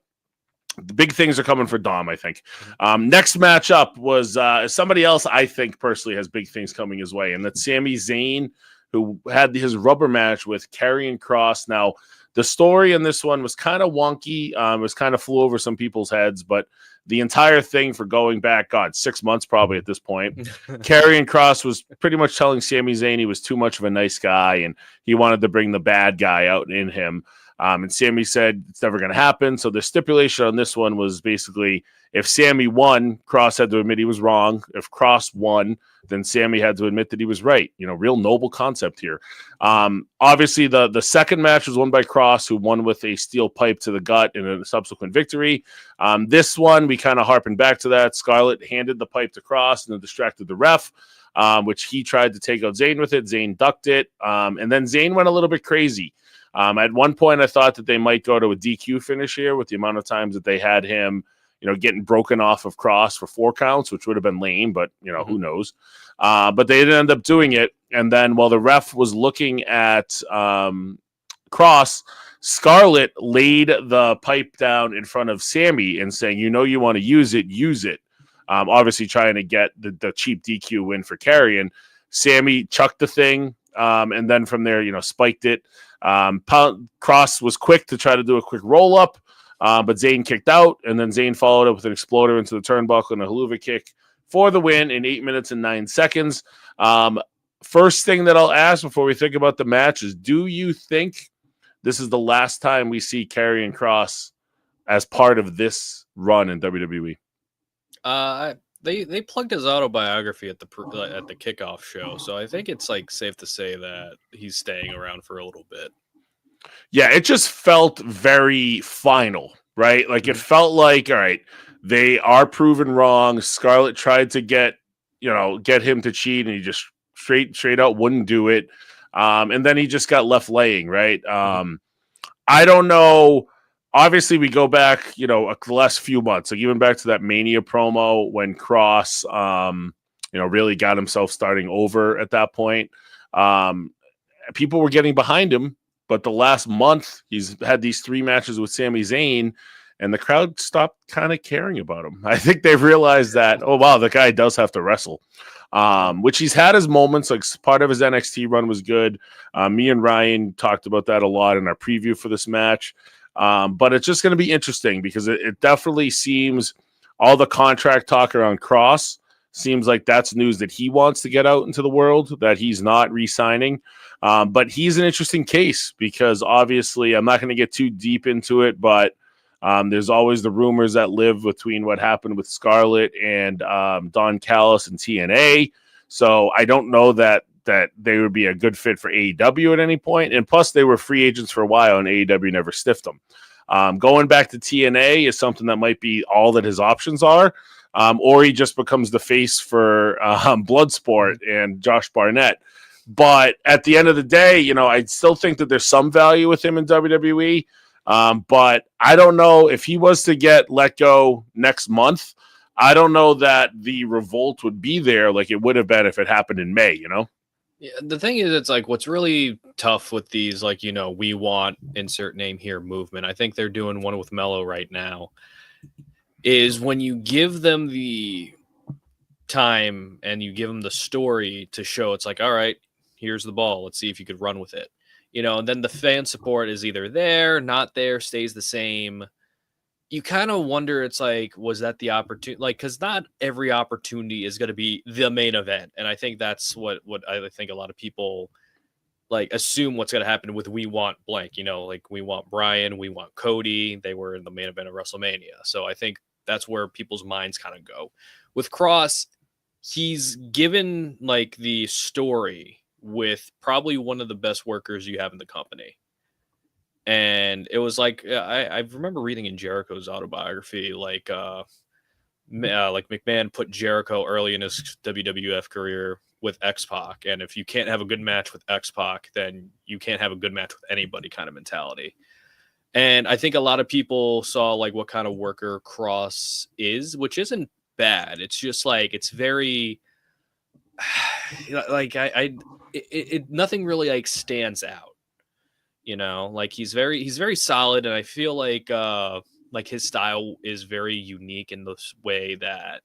the big things are coming for Dom, I think. Next matchup was somebody else I think personally has big things coming his way, and that's Sami Zayn, who had his rubber match with Karrion Kross. Now, the story in this one was kind of wonky. It was kind of flew over some people's heads, but the entire thing for going back, 6 months probably at this point, Karrion Kross was pretty much telling Sami Zayn he was too much of a nice guy and he wanted to bring the bad guy out in him. And Sami said it's never going to happen. So the stipulation on this one was basically if Sami won, Kross had to admit he was wrong. If Kross won, then Sami had to admit that he was right. Real noble concept here. Obviously, the second match was won by Kross, who won with a steel pipe to the gut in a subsequent victory. This one, we kind of harping back to that. Scarlett handed the pipe to Kross and then distracted the ref, which he tried to take out Zayn with it. Zayn ducked it. And then Zayn went a little bit crazy. At one point, I thought that they might go to a DQ finish here with the amount of times that they had him getting broken ooff of Kross for 4 counts, which would have been lame, but, who knows. But they didn't end up doing it. And then while the ref was looking at Kross, Scarlett laid the pipe down in front of Sami and saying, you want to use it, use it. Obviously trying to get the cheap DQ win for Karrion. Sami chucked the thing, and then from there, spiked it. Kross was quick to try to do a quick roll-up, but Zayn kicked out, and then Zayn followed up with an exploder into the turnbuckle and a haluva kick for the win in 8 minutes and 9 seconds. First thing that I'll ask before we think about the match is, do you think this is the last time we see Karrion Kross as part of this run in WWE? They plugged his autobiography at the kickoff show, so I think it's like safe to say that he's staying around for a little bit. Yeah, it just felt very final, right? Like it felt like, all right, they are proven wrong. Scarlett tried to get him to cheat, and he just straight out wouldn't do it. And then he just got left laying, right? I don't know. Obviously, we go back, the last few months, like even back to that Mania promo when Kross, really got himself starting over at that point. People were getting behind him, but the last month he's had these 3 matches with Sami Zayn, and the crowd stopped kind of caring about him. I think they've realized that, oh, wow, the guy does have to wrestle, which he's had his moments. Like part of his NXT run was good. Me and Ryan talked about that a lot in our preview for this match. But it's just going to be interesting because it definitely seems all the contract talk around Cross seems like that's news that he wants to get out into the world, that he's not re-signing. But he's an interesting case because obviously I'm not going to get too deep into it, but there's always the rumors that live between what happened with Scarlett and Don Callis and TNA. So I don't know that they would be a good fit for AEW at any point. And plus, they were free agents for a while, and AEW never stiffed them. Going back to TNA is something that might be all that his options are, or he just becomes the face for Bloodsport and Josh Barnett. But at the end of the day, you know, I still think that there's some value with him in WWE. But I don't know if he was to get let go next month. I don't know that the revolt would be there like it would have been if it happened in May, you know? Yeah, the thing is, it's like what's really tough with these, like, you know, we want insert name here movement. I think they're doing one with Mello right now. Is when you give them the time and you give them the story to show, it's like, all right, here's the ball. Let's see if you could run with it. You know, and then the fan support is either there, not there, stays the same. You kind of wonder, it's like, was that the opportunity? Like, because not every opportunity is going to be the main event. And I think that's what I think a lot of people like assume what's going to happen with We Want blank. You know, like we want Brian, we want Cody. They were in the main event of WrestleMania. So I think that's where people's minds kind of go. With Cross, he's given like the story with probably one of the best workers you have in the company. And it was like, I remember reading in Jericho's autobiography, like McMahon put Jericho early in his WWF career with X-Pac. And if you can't have a good match with X-Pac, then you can't have a good match with anybody kind of mentality. And I think a lot of people saw like what kind of worker Cross is, which isn't bad. It's just like, it's very like, nothing really like stands out. You know, like he's very solid, and I feel like his style is very unique in this way that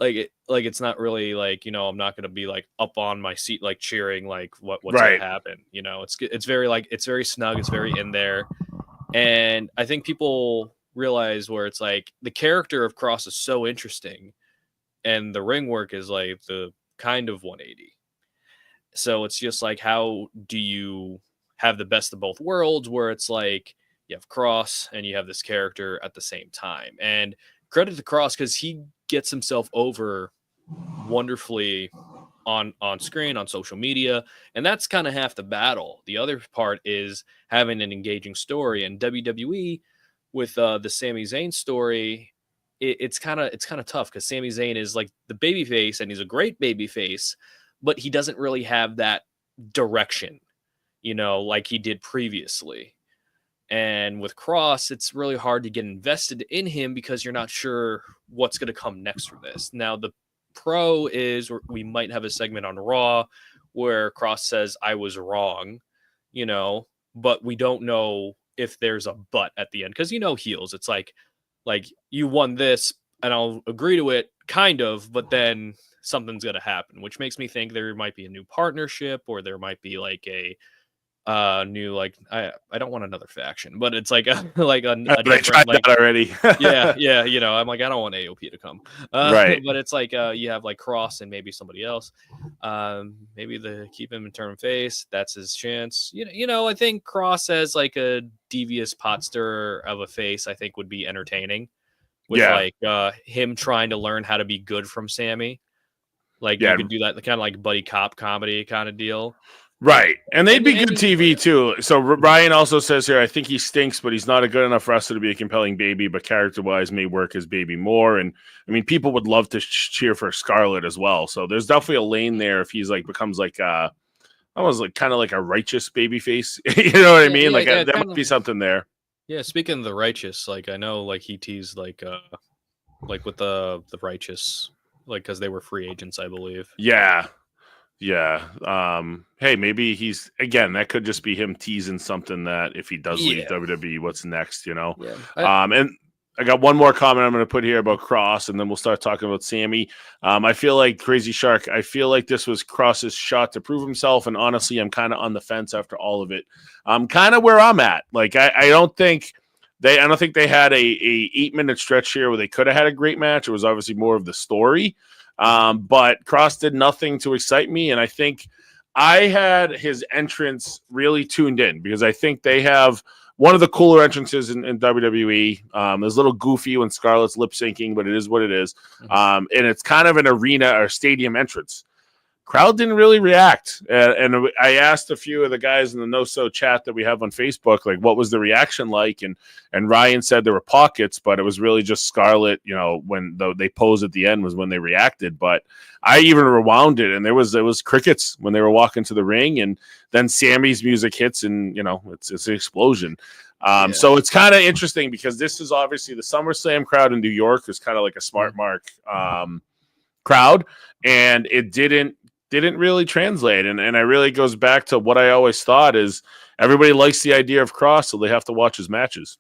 it's not really like, you know, I'm not gonna be like up on my seat like cheering like what's Right. gonna happen. You know, it's very like it's very snug, it's very in there, and I think people realize where it's like the character of Cross is so interesting, and the ring work is like the kind of 180. So it's just like, how do you have the best of both worlds where it's like you have Cross and you have this character at the same time? And credit to Cross because he gets himself over wonderfully on screen, on social media, and that's kind of half the battle. The other part is having an engaging story, and WWE with the Sami Zayn story, it's kind of tough because Sami Zayn is like the babyface, and he's a great babyface, but he doesn't really have that direction, you know, like he did previously. And with Cross, it's really hard to get invested in him because you're not sure what's going to come next for this. Now, the pro is we might have a segment on Raw where Cross says, I was wrong, you know, but we don't know if there's a but at the end. Because, you know, heels, it's like you won this and I'll agree to it, kind of, but then something's going to happen, which makes me think there might be a new partnership, or there might be like a new, like, I don't want another faction, but it's like a different, like, that already. yeah, you know, I'm like, I don't want AOP to come, Right. but it's like you have like Cross and maybe somebody else, maybe keep him in turn face, that's his chance. You know, I think Cross as like a devious pot stirrer of a face, I think would be entertaining with like him trying to learn how to be good from Sammy. Like, you could do that kind of like buddy cop comedy kind of deal. Right. And they'd be good TV too. So Ryan also says here, I think he stinks, but he's not a good enough wrestler to be a compelling baby, but character-wise may work as baby more. And I mean, people would love to cheer for Scarlett as well. So there's definitely a lane there if he's like becomes like almost like kind of like a righteous baby face. You know what I mean? Like there might be something there. Yeah, speaking of the righteous, like I know like he teased like with the righteous, like because they were free agents, I believe. Yeah. Hey, maybe he's again. That could just be him teasing something that if he does leave WWE, what's next? You know. Yeah. And I got one more comment I'm going to put here about Cross, and then we'll start talking about Sammy. I feel like Crazy Shark. I feel like this was Cross's shot to prove himself, and honestly, I'm kind of on the fence after all of it. I'm kind of where I'm at. Like I don't think they had a 8-minute stretch here where they could have had a great match. It was obviously more of the story, but Cross did nothing to excite me, and I think I had his entrance really tuned in because I think they have one of the cooler entrances in WWE. It's a little goofy when Scarlett's lip syncing, but it is what it is. And it's kind of an arena or stadium entrance. Crowd didn't really react. And I asked a few of the guys in the NoSo chat that we have on Facebook, like, what was the reaction like? And Ryan said there were pockets, but it was really just Scarlett, when they posed at the end was when they reacted. But I even rewound it, and it was crickets when they were walking to the ring, and then Sammy's music hits, and it's an explosion. So it's kind of interesting because this is obviously the SummerSlam crowd in New York is kind of like a smart mark crowd, and it didn't really translate. And it really goes back to what I always thought is everybody likes the idea of Cross, so they have to watch his matches.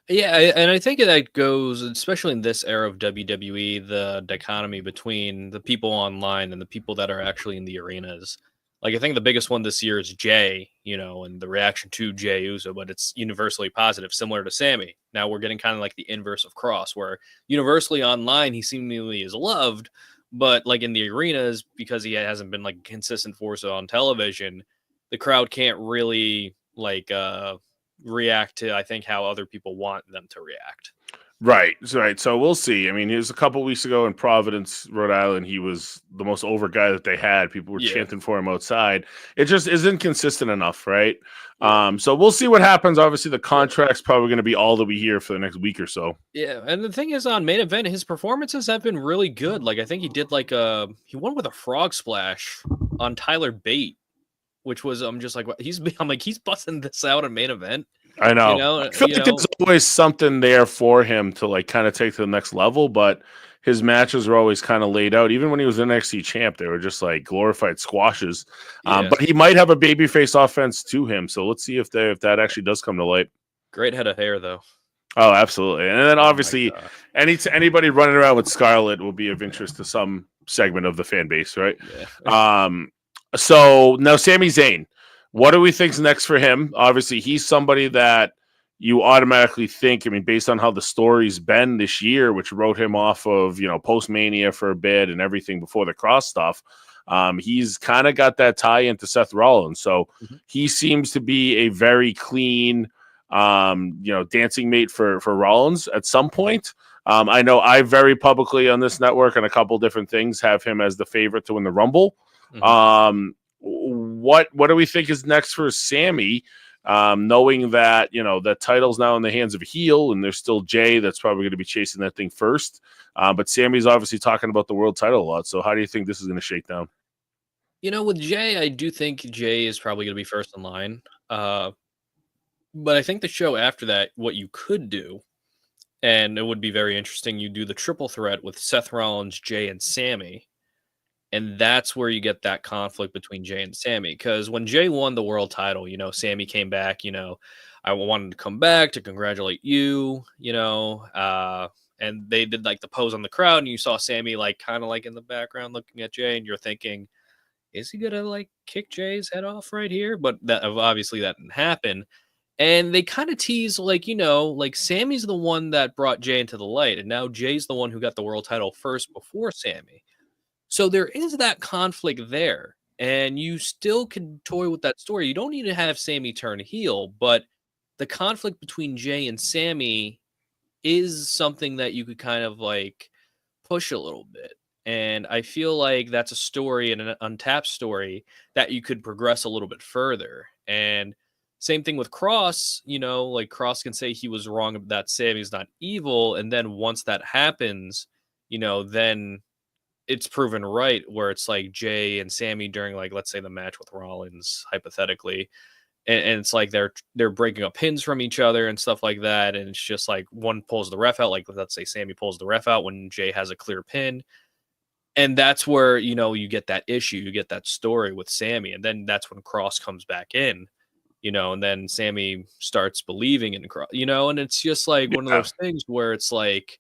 Yeah, and I think that goes, especially in this era of WWE, the dichotomy between the people online and the people that are actually in the arenas. Like, I think the biggest one this year is Jay, and the reaction to Jay Uso, but it's universally positive, similar to Sammy. Now we're getting kind of like the inverse of Cross, where universally online he seemingly is loved, but like in the arenas, because he hasn't been like a consistent force on television, the crowd can't really react to, I think, how other people want them to react. Right. So we'll see. I mean, he was a couple weeks ago in Providence, Rhode Island. He was the most over guy that they had. People were chanting for him outside. It just isn't consistent enough, right? Yeah. So we'll see what happens. Obviously, the contract's probably going to be all that we hear for the next week or so. Yeah, and the thing is, on Main Event, his performances have been really good. Like, I think he did he won with a frog splash on Tyler Bate, which was I'm just like, what? He's busting this out in Main Event. I know. I feel like there's always something there for him to like kind of take to the next level, but his matches were always kind of laid out. Even when he was NXT champ, they were just like glorified squashes. But he might have a babyface offense to him, so let's see if that actually does come to light. Great head of hair, though. Oh, absolutely. And then obviously anybody running around with Scarlett will be of interest to some segment of the fan base, right? Yeah. So now Sami Zayn. What do we think's next for him? Obviously, he's somebody that you automatically think, I mean, based on how the story's been this year, which wrote him off of, post-Mania for a bit and everything before the Cross stuff, he's kind of got that tie into Seth Rollins. So he seems to be a very clean, dancing mate for Rollins at some point. I know I very publicly on this network and a couple different things have him as the favorite to win the Rumble. What do we think is next for Sammy? Knowing that that title's now in the hands of a heel, and there's still Jay that's probably going to be chasing that thing first. But Sammy's obviously talking about the world title a lot. So how do you think this is going to shake down? With Jay, I do think Jay is probably going to be first in line. But I think the show after that, what you could do, and it would be very interesting, you do the triple threat with Seth Rollins, Jay, and Sammy. And that's where you get that conflict between Jay and Sammy. Because when Jay won the world title, Sammy came back, I wanted to come back to congratulate you, and they did like the pose on the crowd, and you saw Sammy like kind of like in the background looking at Jay, and you're thinking, is he gonna like kick Jay's head off right here? But that obviously that didn't happen. And they kind of tease like Sammy's the one that brought Jay into the light, and now Jay's the one who got the world title first before Sammy. So there is that conflict there, and you still can toy with that story. You don't need to have Sammy turn heel, but the conflict between Jay and Sammy is something that you could kind of like push a little bit. And I feel like that's a story and an untapped story that you could progress a little bit further. And same thing with Cross, like Cross can say he was wrong that Sammy's not evil. And then once that happens, then it's proven right, where it's like Jay and Sammy during like, let's say the match with Rollins, hypothetically. And it's like they're breaking up pins from each other and stuff like that. And it's just like one pulls the ref out. Like, let's say Sammy pulls the ref out when Jay has a clear pin. And that's where, you get that issue, you get that story with Sammy. And then that's when Cross comes back in. and then Sammy starts believing in and it's just like one of those things where it's like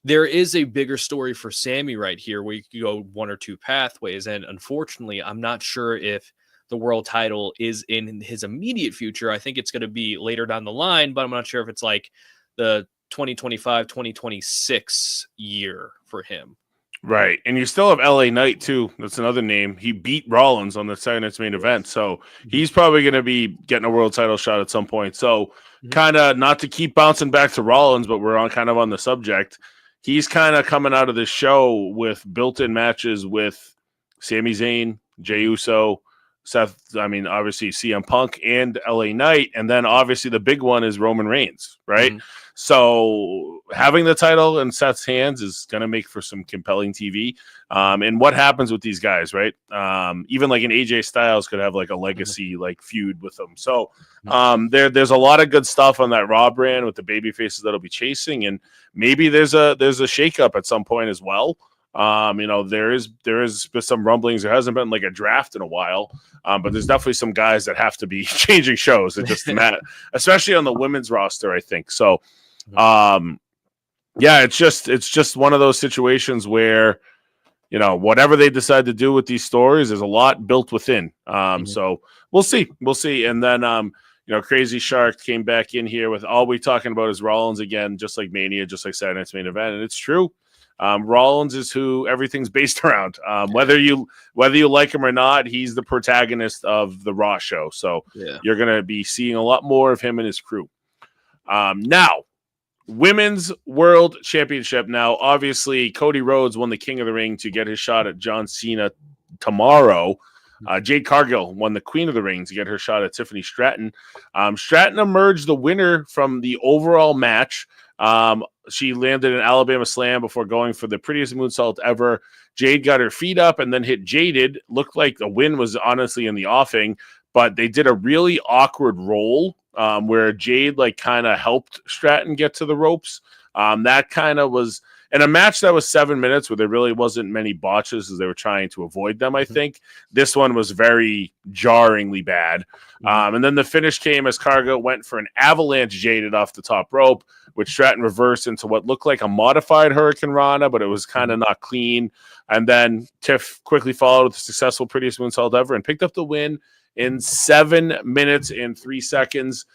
there is a bigger story for Sammy right here where you could go one or two pathways. And unfortunately, I'm not sure if the world title is in his immediate future. I think it's going to be later down the line, but I'm not sure if it's like the 2025, 2026 year for him. Right. And you still have LA Knight, too. That's another name. He beat Rollins on the Saturday Night's Main Event. So he's probably going to be getting a world title shot at some point. So kind of not to keep bouncing back to Rollins, but we're on the subject. He's kind of coming out of this show with built-in matches with Sami Zayn, Jey Uso, Seth, obviously CM Punk and LA Knight. And then obviously the big one is Roman Reigns, right? So having the title in Seth's hands is going to make for some compelling TV. And what happens with these guys, right? Even like an AJ Styles could have like a legacy like feud with them. So there's a lot of good stuff on that Raw brand with the baby faces that'll be chasing, and maybe there's a shakeup at some point as well. There is some rumblings. There hasn't been like a draft in a while, but there's definitely some guys that have to be changing shows. It just especially on the women's roster, I think. So, it's just one of those situations where, whatever they decide to do with these stories, there's a lot built within. So we'll see. And then, Crazy Shark came back in here with all we talking about is Rollins again, just like Mania, just like Saturday Night's Main Event, and it's true. Rollins is who everything's based around. Whether you like him or not, he's the protagonist of the Raw show. So you're going to be seeing a lot more of him and his crew. Now, Women's World Championship. Now, obviously, Cody Rhodes won the King of the Ring to get his shot at John Cena tomorrow. Jade Cargill won the Queen of the Ring to get her shot at Tiffany Stratton. Stratton emerged the winner from the overall match. She landed an Alabama slam before going for the prettiest moonsault ever. Jade got her feet up and then hit Jaded. Looked like the win was honestly in the offing, but they did a really awkward roll where Jade kind of helped Stratton get to the ropes. That kind of was in a match that was 7 minutes where there really wasn't many botches as they were trying to avoid them. I think this one was very jarringly bad. And then the finish came as Cargo went for an avalanche Jaded off the top rope, which Stratton reversed into what looked like a modified Hurricane Rana, but it was kind of not clean. And then Tiff quickly followed with a successful prettiest moonsault ever and picked up the win in 7 minutes and 3 seconds.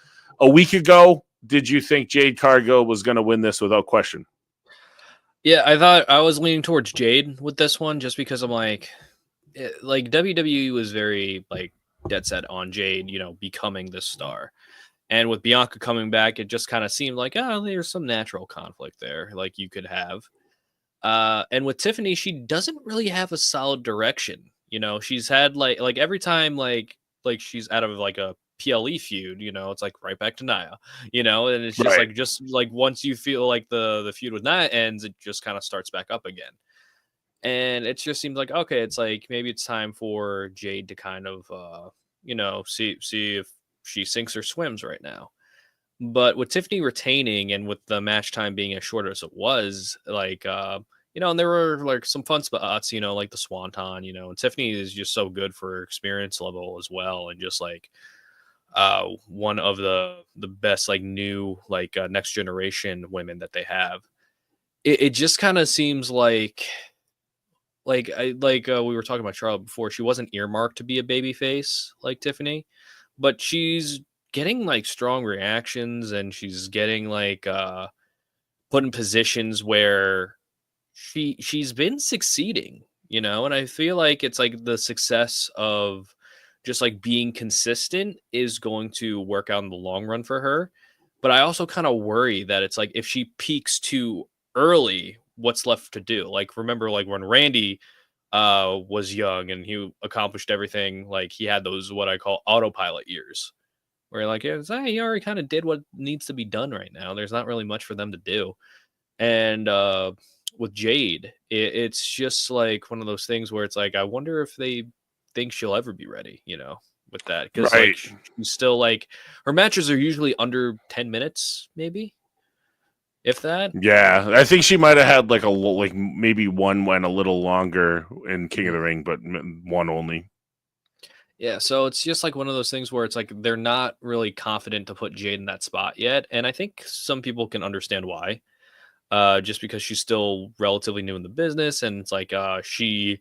A week ago, did you think Jade Cargo was going to win this without question? Yeah, I thought I was leaning towards Jade with this one just because I'm like WWE was very dead set on Jade, becoming this star. And with Bianca coming back, it just kind of seemed like, there's some natural conflict there, like you could have. And with Tiffany, she doesn't really have a solid direction. She's had like every time like she's out of a PLE feud, it's right back to Nia, and it's just once you feel like the feud with Nia ends, it just kind of starts back up again. And it just seems like, okay, it's maybe it's time for Jade to kind of, see if she sinks or swims right now. But with Tiffany retaining and with the match time being as short as it was, and there were some fun spots, like the Swanton, and Tiffany is just so good for her experience level as well. And just one of the best new next generation women that they have. It just kind of seems like we were talking about Charlotte before, she wasn't earmarked to be a baby face like Tiffany, but she's getting strong reactions and she's getting put in positions where she's been succeeding, and I feel like it's the success of just being consistent is going to work out in the long run for her. But I also kind of worry that it's if she peaks too early, what's left to do? Remember when Randy was young and he accomplished everything, he had those what I call autopilot years where he already kind of did what needs to be done right now. There's not really much for them to do. And with Jade, it's just one of those things where it's I wonder if they think she'll ever be ready, with that. Because she's still her matches are usually under 10 minutes, maybe. If that. Yeah, I think she might have had maybe one went a little longer in King of the Ring, but one only. Yeah, so it's just like one of those things where it's like they're not really confident to put Jade in that spot yet, and I think some people can understand why. Just because she's still relatively new in the business, and it's like she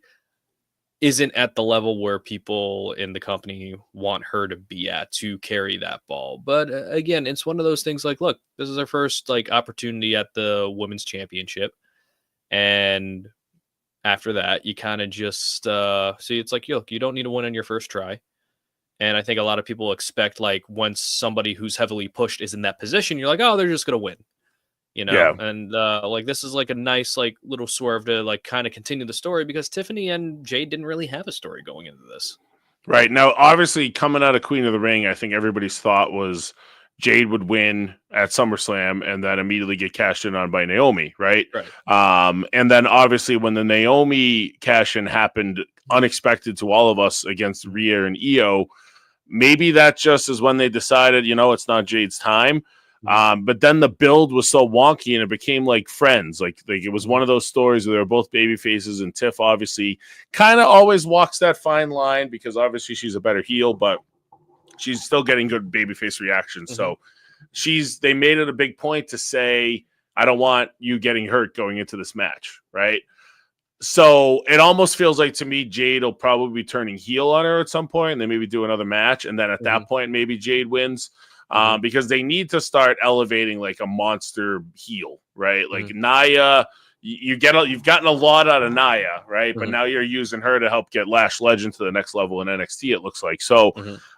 isn't at the level where people in the company want her to be at to carry that ball. But again, it's one of those things like, look, this is her first like opportunity at the women's championship, and after that, you kind of just see it's like, look, you don't need to win on your first try. And I think a lot of people expect like once somebody who's heavily pushed is in that position, you're like, oh, they're just gonna win, Yeah. And like this is like a nice like little swerve to like kind of continue the story because Tiffany and Jade didn't really have a story going into this. Right. Now, obviously, coming out of Queen of the Ring, I think everybody's thought was Jade would win at SummerSlam and then immediately get cashed in on by Naomi, right? Right. And then obviously when the Naomi cash in happened unexpected to all of us against Rhea and Io, maybe that just is when they decided, it's not Jade's time. But then the build was so wonky and it became like friends. Like it was one of those stories where they were both baby faces, and Tiff obviously kind of always walks that fine line because obviously she's a better heel, but she's still getting good babyface reactions. So they made it a big point to say, I don't want you getting hurt going into this match, right? So it almost feels like to me Jade will probably be turning heel on her at some point and then maybe do another match. And then at that point, maybe Jade wins. Because they need to start elevating like a monster heel, right? Like Nia, you've gotten a lot out of Nia, right? But now you're using her to help get Lash Legend to the next level in NXT, it looks like. So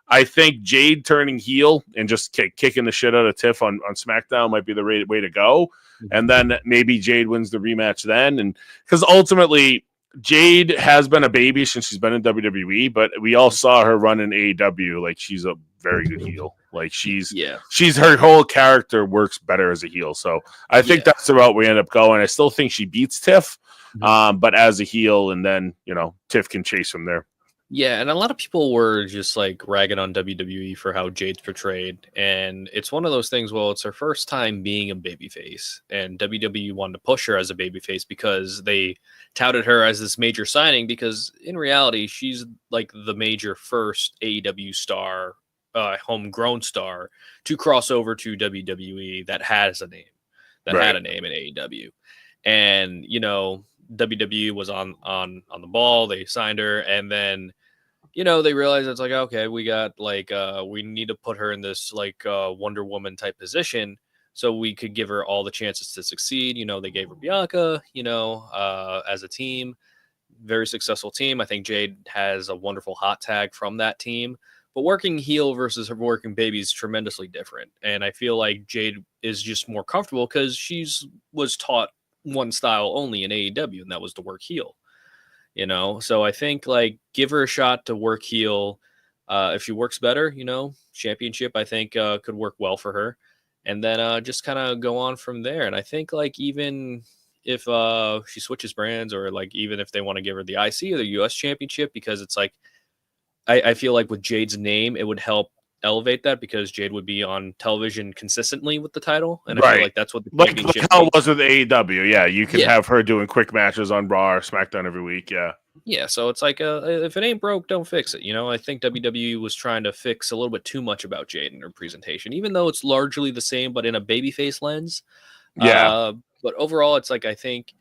I think Jade turning heel and just kicking the shit out of Tiff on SmackDown might be the way to go. And then maybe Jade wins the rematch then. And because ultimately Jade has been a baby since she's been in WWE, but we all saw her run in AEW. Like she's a very good heel. Like she's her whole character works better as a heel. So I think that's the route we end up going. I still think she beats Tiff, but as a heel, and then Tiff can chase from there. Yeah, and a lot of people were just like ragging on WWE for how Jade's portrayed, and it's one of those things. Well, it's her first time being a babyface, and WWE wanted to push her as a babyface because they touted her as this major signing. Because in reality, she's like the major first AEW star, homegrown star to cross over to WWE that has a name, had a name in AEW, and WWE was on the ball. They signed her, and then they realized it's like, okay, we got like we need to put her in this like Wonder Woman type position so we could give her all the chances to succeed. They gave her Bianca, as a team, very successful team. I think Jade has a wonderful hot tag from that team, but working heel versus her working baby is tremendously different. And I feel like Jade is just more comfortable because was taught one style only in AEW, and that was to work heel. So I think like give her a shot to work heel. If she works better, championship, I think could work well for her. And then just kind of go on from there. And I think like even if she switches brands, or like even if they want to give her the IC or the US championship, because it's like, I feel like with Jade's name, it would help elevate that because Jade would be on television consistently with the title, and I feel like that's what the championship how it was with AEW. Yeah, you can have her doing quick matches on Raw or SmackDown every week. Yeah, so it's like if it ain't broke, don't fix it. I think WWE was trying to fix a little bit too much about Jade in her presentation, even though it's largely the same, but in a babyface lens. But overall, it's like I think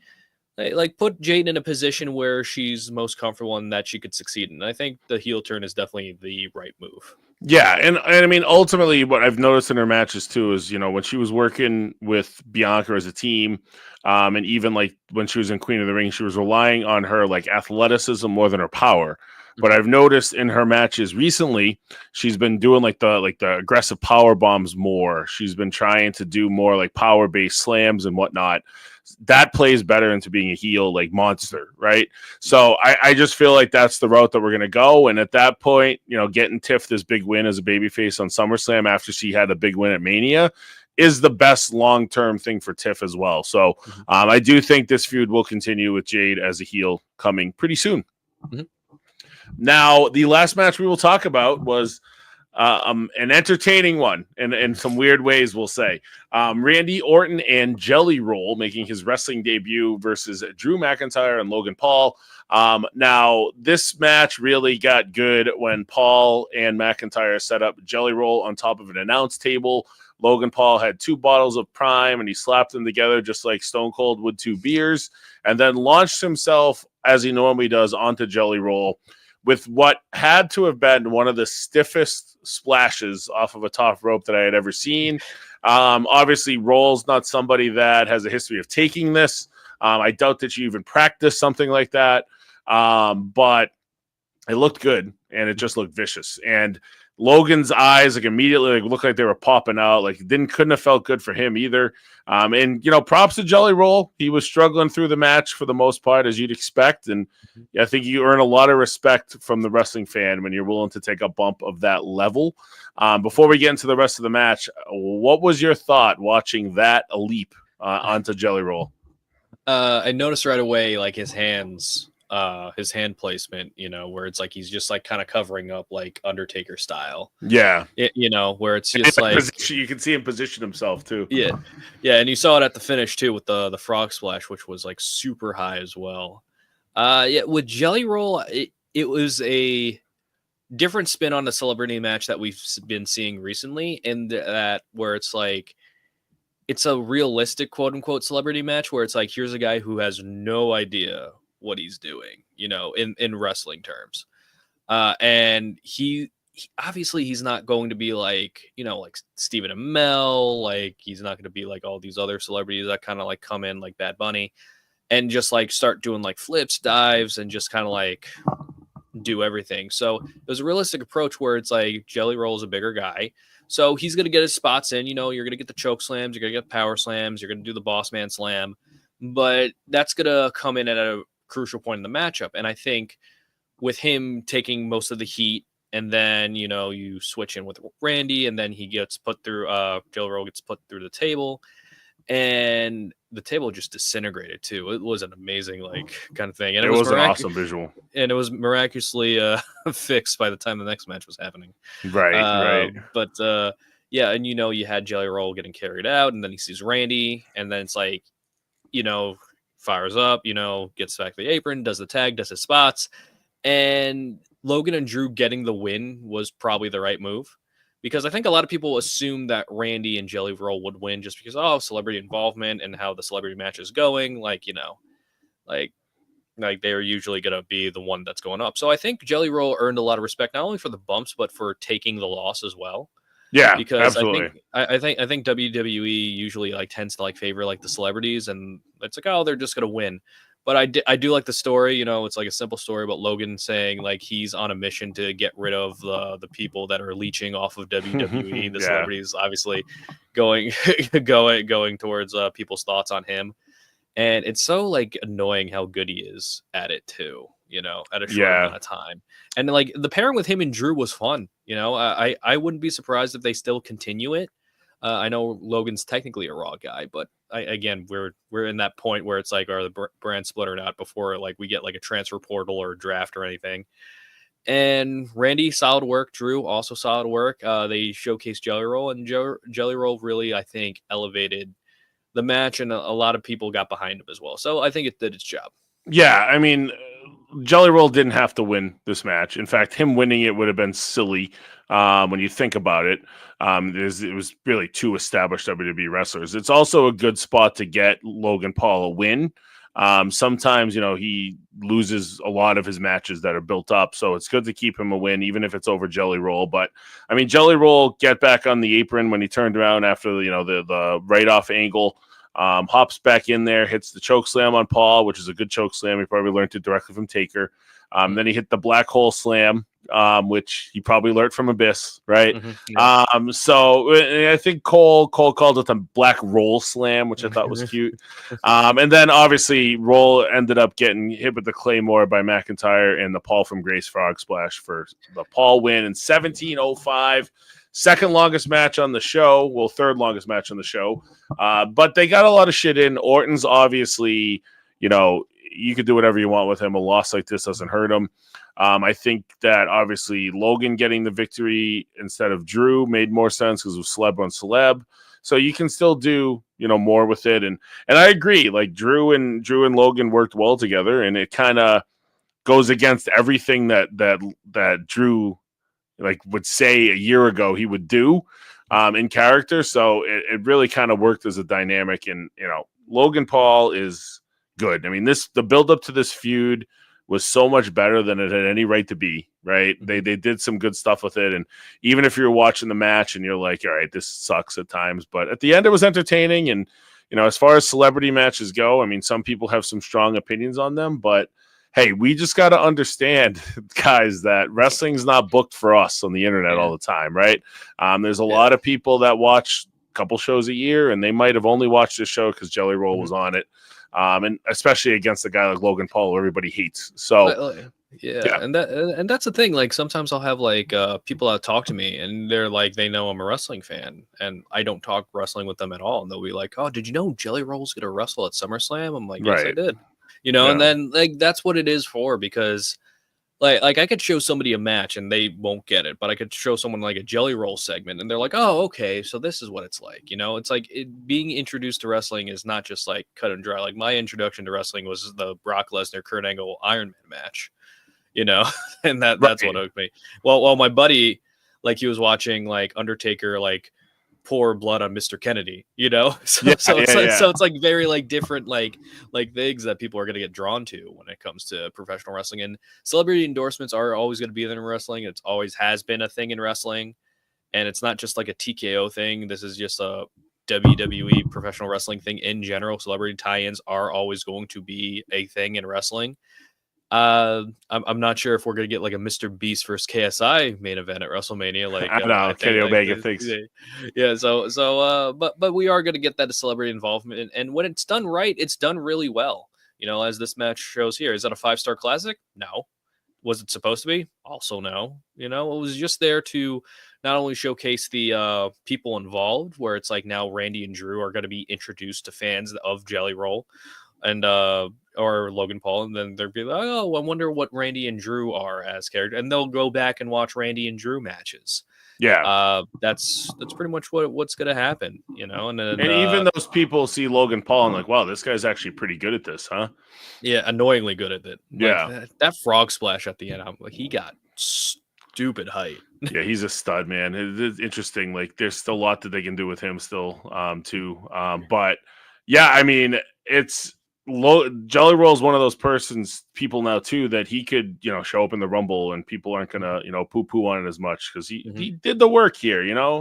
like put Jade in a position where she's most comfortable and that she could succeed. And I think the heel turn is definitely the right move. Yeah, and I mean, ultimately, what I've noticed in her matches too is, when she was working with Bianca as a team, and even like when she was in Queen of the Ring, she was relying on her like athleticism more than her power. But I've noticed in her matches recently, she's been doing like the aggressive power bombs more. She's been trying to do more like power based slams and whatnot. That plays better into being a heel like monster, right? So I just feel like that's the route that we're gonna go. And at that point, getting Tiff this big win as a babyface on SummerSlam after she had a big win at Mania is the best long-term thing for Tiff as well. So I do think this feud will continue with Jade as a heel coming pretty soon. Now, the last match we will talk about was an entertaining one in some weird ways, we'll say. Randy Orton and Jelly Roll making his wrestling debut versus Drew McIntyre and Logan Paul. Now, this match really got good when Paul and McIntyre set up Jelly Roll on top of an announce table. Logan Paul had 2 bottles of Prime, and he slapped them together just like Stone Cold would 2 beers, and then launched himself, as he normally does, onto Jelly Roll with what had to have been one of the stiffest splashes off of a top rope that I had ever seen. Obviously, Roll's not somebody that has a history of taking this. I doubt that you even practiced something like that, but it looked good, and it just looked vicious. And Logan's eyes immediately looked like they were popping out. Couldn't have felt good for him either. And props to Jelly Roll. He was struggling through the match for the most part, as you'd expect. And I think you earn a lot of respect from the wrestling fan when you're willing to take a bump of that level. Before we get into the rest of the match, what was your thought watching that leap onto Jelly Roll? I noticed right away, his hand placement, where it's he's just kind of covering up Undertaker style. Yeah. Where it's just you can see him position himself too. Yeah. Yeah. And you saw it at the finish too with the frog splash, which was super high as well. Yeah. With Jelly Roll, it was a different spin on the celebrity match that we've been seeing recently, in that where it's it's a realistic quote unquote celebrity match where it's here's a guy who has no idea what he's doing, in wrestling terms. And he obviously he's not going to be like Stephen Amell, he's not going to be like all these other celebrities that kind of come in like Bad Bunny and just start doing flips, dives, and just kind of do everything. So there's a realistic approach where it's Jelly Roll is a bigger guy. So he's going to get his spots in, you're going to get the choke slams, you're going to get power slams, you're going to do the boss man slam, but that's going to come in at a crucial point in the matchup. And I think with him taking most of the heat, and then you switch in with Randy, and then he gets put through Jelly Roll gets put through the table, and the table just disintegrated too. It was an amazing kind of thing, and it was an awesome visual, and it was miraculously fixed by the time the next match was happening. Right. But yeah, and you had Jelly Roll getting carried out, and then he sees Randy, and then it's fires up, gets back to the apron, does the tag, does his spots, and Logan and Drew getting the win was probably the right move, because I think a lot of people assume that Randy and Jelly Roll would win just because, celebrity involvement and how the celebrity match is going, they're usually going to be the one that's going up. So I think Jelly Roll earned a lot of respect, not only for the bumps, but for taking the loss as well. Yeah, because absolutely. I think WWE usually tends to favor the celebrities, and it's they're just gonna win. But I do like the story. It's a simple story about Logan saying he's on a mission to get rid of the people that are leeching off of WWE. The celebrities obviously going towards people's thoughts on him, and it's so annoying how good he is at it too. At a short amount of time. And the pairing with him and Drew was fun. I wouldn't be surprised if they still continue it. I know Logan's technically a Raw guy, but again, we're in that point where it's are the brand split or not before we get a transfer portal or a draft or anything. And Randy, solid work. Drew, also solid work. They showcased Jelly Roll, and Jelly Roll really, I think, elevated the match, and a lot of people got behind him as well. So I think it did its job. Yeah, I mean, Jelly Roll didn't have to win this match. In fact, him winning it would have been silly when you think about it. It was really 2 established WWE wrestlers. It's also a good spot to get Logan Paul a win. Sometimes, he loses a lot of his matches that are built up, so it's good to keep him a win, even if it's over Jelly Roll. But I mean, Jelly Roll get back on the apron when he turned around after the right off angle. Hops back in there, hits the choke slam on Paul, which is a good choke slam. He probably learned it directly from Taker. Then he hit the black hole slam, which he probably learned from Abyss, right? Mm-hmm. So I think Cole called it the black roll slam, which I thought was cute. And then obviously Roll ended up getting hit with the Claymore by McIntyre and the Paul from Grace frog splash for the Paul win in 17:05. Second longest match on the show. Well, third longest match on the show. But they got a lot of shit in. Orton's obviously, you could do whatever you want with him. A loss like this doesn't hurt him. I think that obviously Logan getting the victory instead of Drew made more sense because of celeb on celeb. So you can still do, more with it. And I agree, like Drew and Logan worked well together, and it kind of goes against everything that Drew would say a year ago he would do in character. So it really kind of worked as a dynamic. And, Logan Paul is good. I mean, the build up to this feud was so much better than it had any right to be, right? They did some good stuff with it. And even if you're watching the match and you're like, all right, this sucks at times, but at the end it was entertaining. And, as far as celebrity matches go, I mean, some people have some strong opinions on them, but hey, we just got to understand, guys, that wrestling's not booked for us on the internet all the time, right? There's a lot of people that watch a couple shows a year, and they might have only watched this show because Jelly Roll was on it. And especially against a guy like Logan Paul, who everybody hates. So and that's the thing. Like sometimes I'll have people that talk to me, and they're like, they know I'm a wrestling fan, and I don't talk wrestling with them at all. And they'll be like, "Oh, did you know Jelly Roll's gonna wrestle at SummerSlam?" I'm like, "Yes, I did." And then that's what it is for, because like I could show somebody a match and they won't get it, but I could show someone like a Jelly Roll segment and they're like, "Oh, okay, so this is what it's like." It's like being introduced to wrestling is not just like cut and dry. Like my introduction to wrestling was the Brock Lesnar Kurt Angle Iron Man match, and that's what hooked me. Well, my buddy, he was watching Undertaker pour blood on Mr. Kennedy, so it's like very different things that people are going to get drawn to when it comes to professional wrestling. And celebrity endorsements are always going to be in wrestling. It's always has been a thing in wrestling, and it's not just like a TKO thing. This is just a WWE professional wrestling thing in general. Celebrity tie-ins are always going to be a thing in wrestling. I'm not sure if we're gonna get a Mr. Beast versus KSI main event at WrestleMania. I don't know, Kenny Omega thinks. Yeah, but we are gonna get that celebrity involvement, and when it's done right, it's done really well. As this match shows here, is that a 5-star classic? No. Was it supposed to be? Also no. It was just there to not only showcase the people involved, where it's like now Randy and Drew are going to be introduced to fans of Jelly Roll, and or Logan Paul, and then they'll be like, "Oh, I wonder what Randy and Drew are as characters," and they'll go back and watch Randy and Drew matches. Yeah, that's pretty much what's gonna happen, And then, even those people see Logan Paul and like, wow, this guy's actually pretty good at this, huh? Yeah, annoyingly good at it. Yeah, that frog splash at the end, I'm like, he got stupid height. Yeah, he's a stud, man. It's interesting. There's still a lot that they can do with him still, too. But yeah, I mean, it's. Jelly Roll is one of those people now too that he could show up in the Rumble and people aren't gonna poo on it as much because he did the work here, and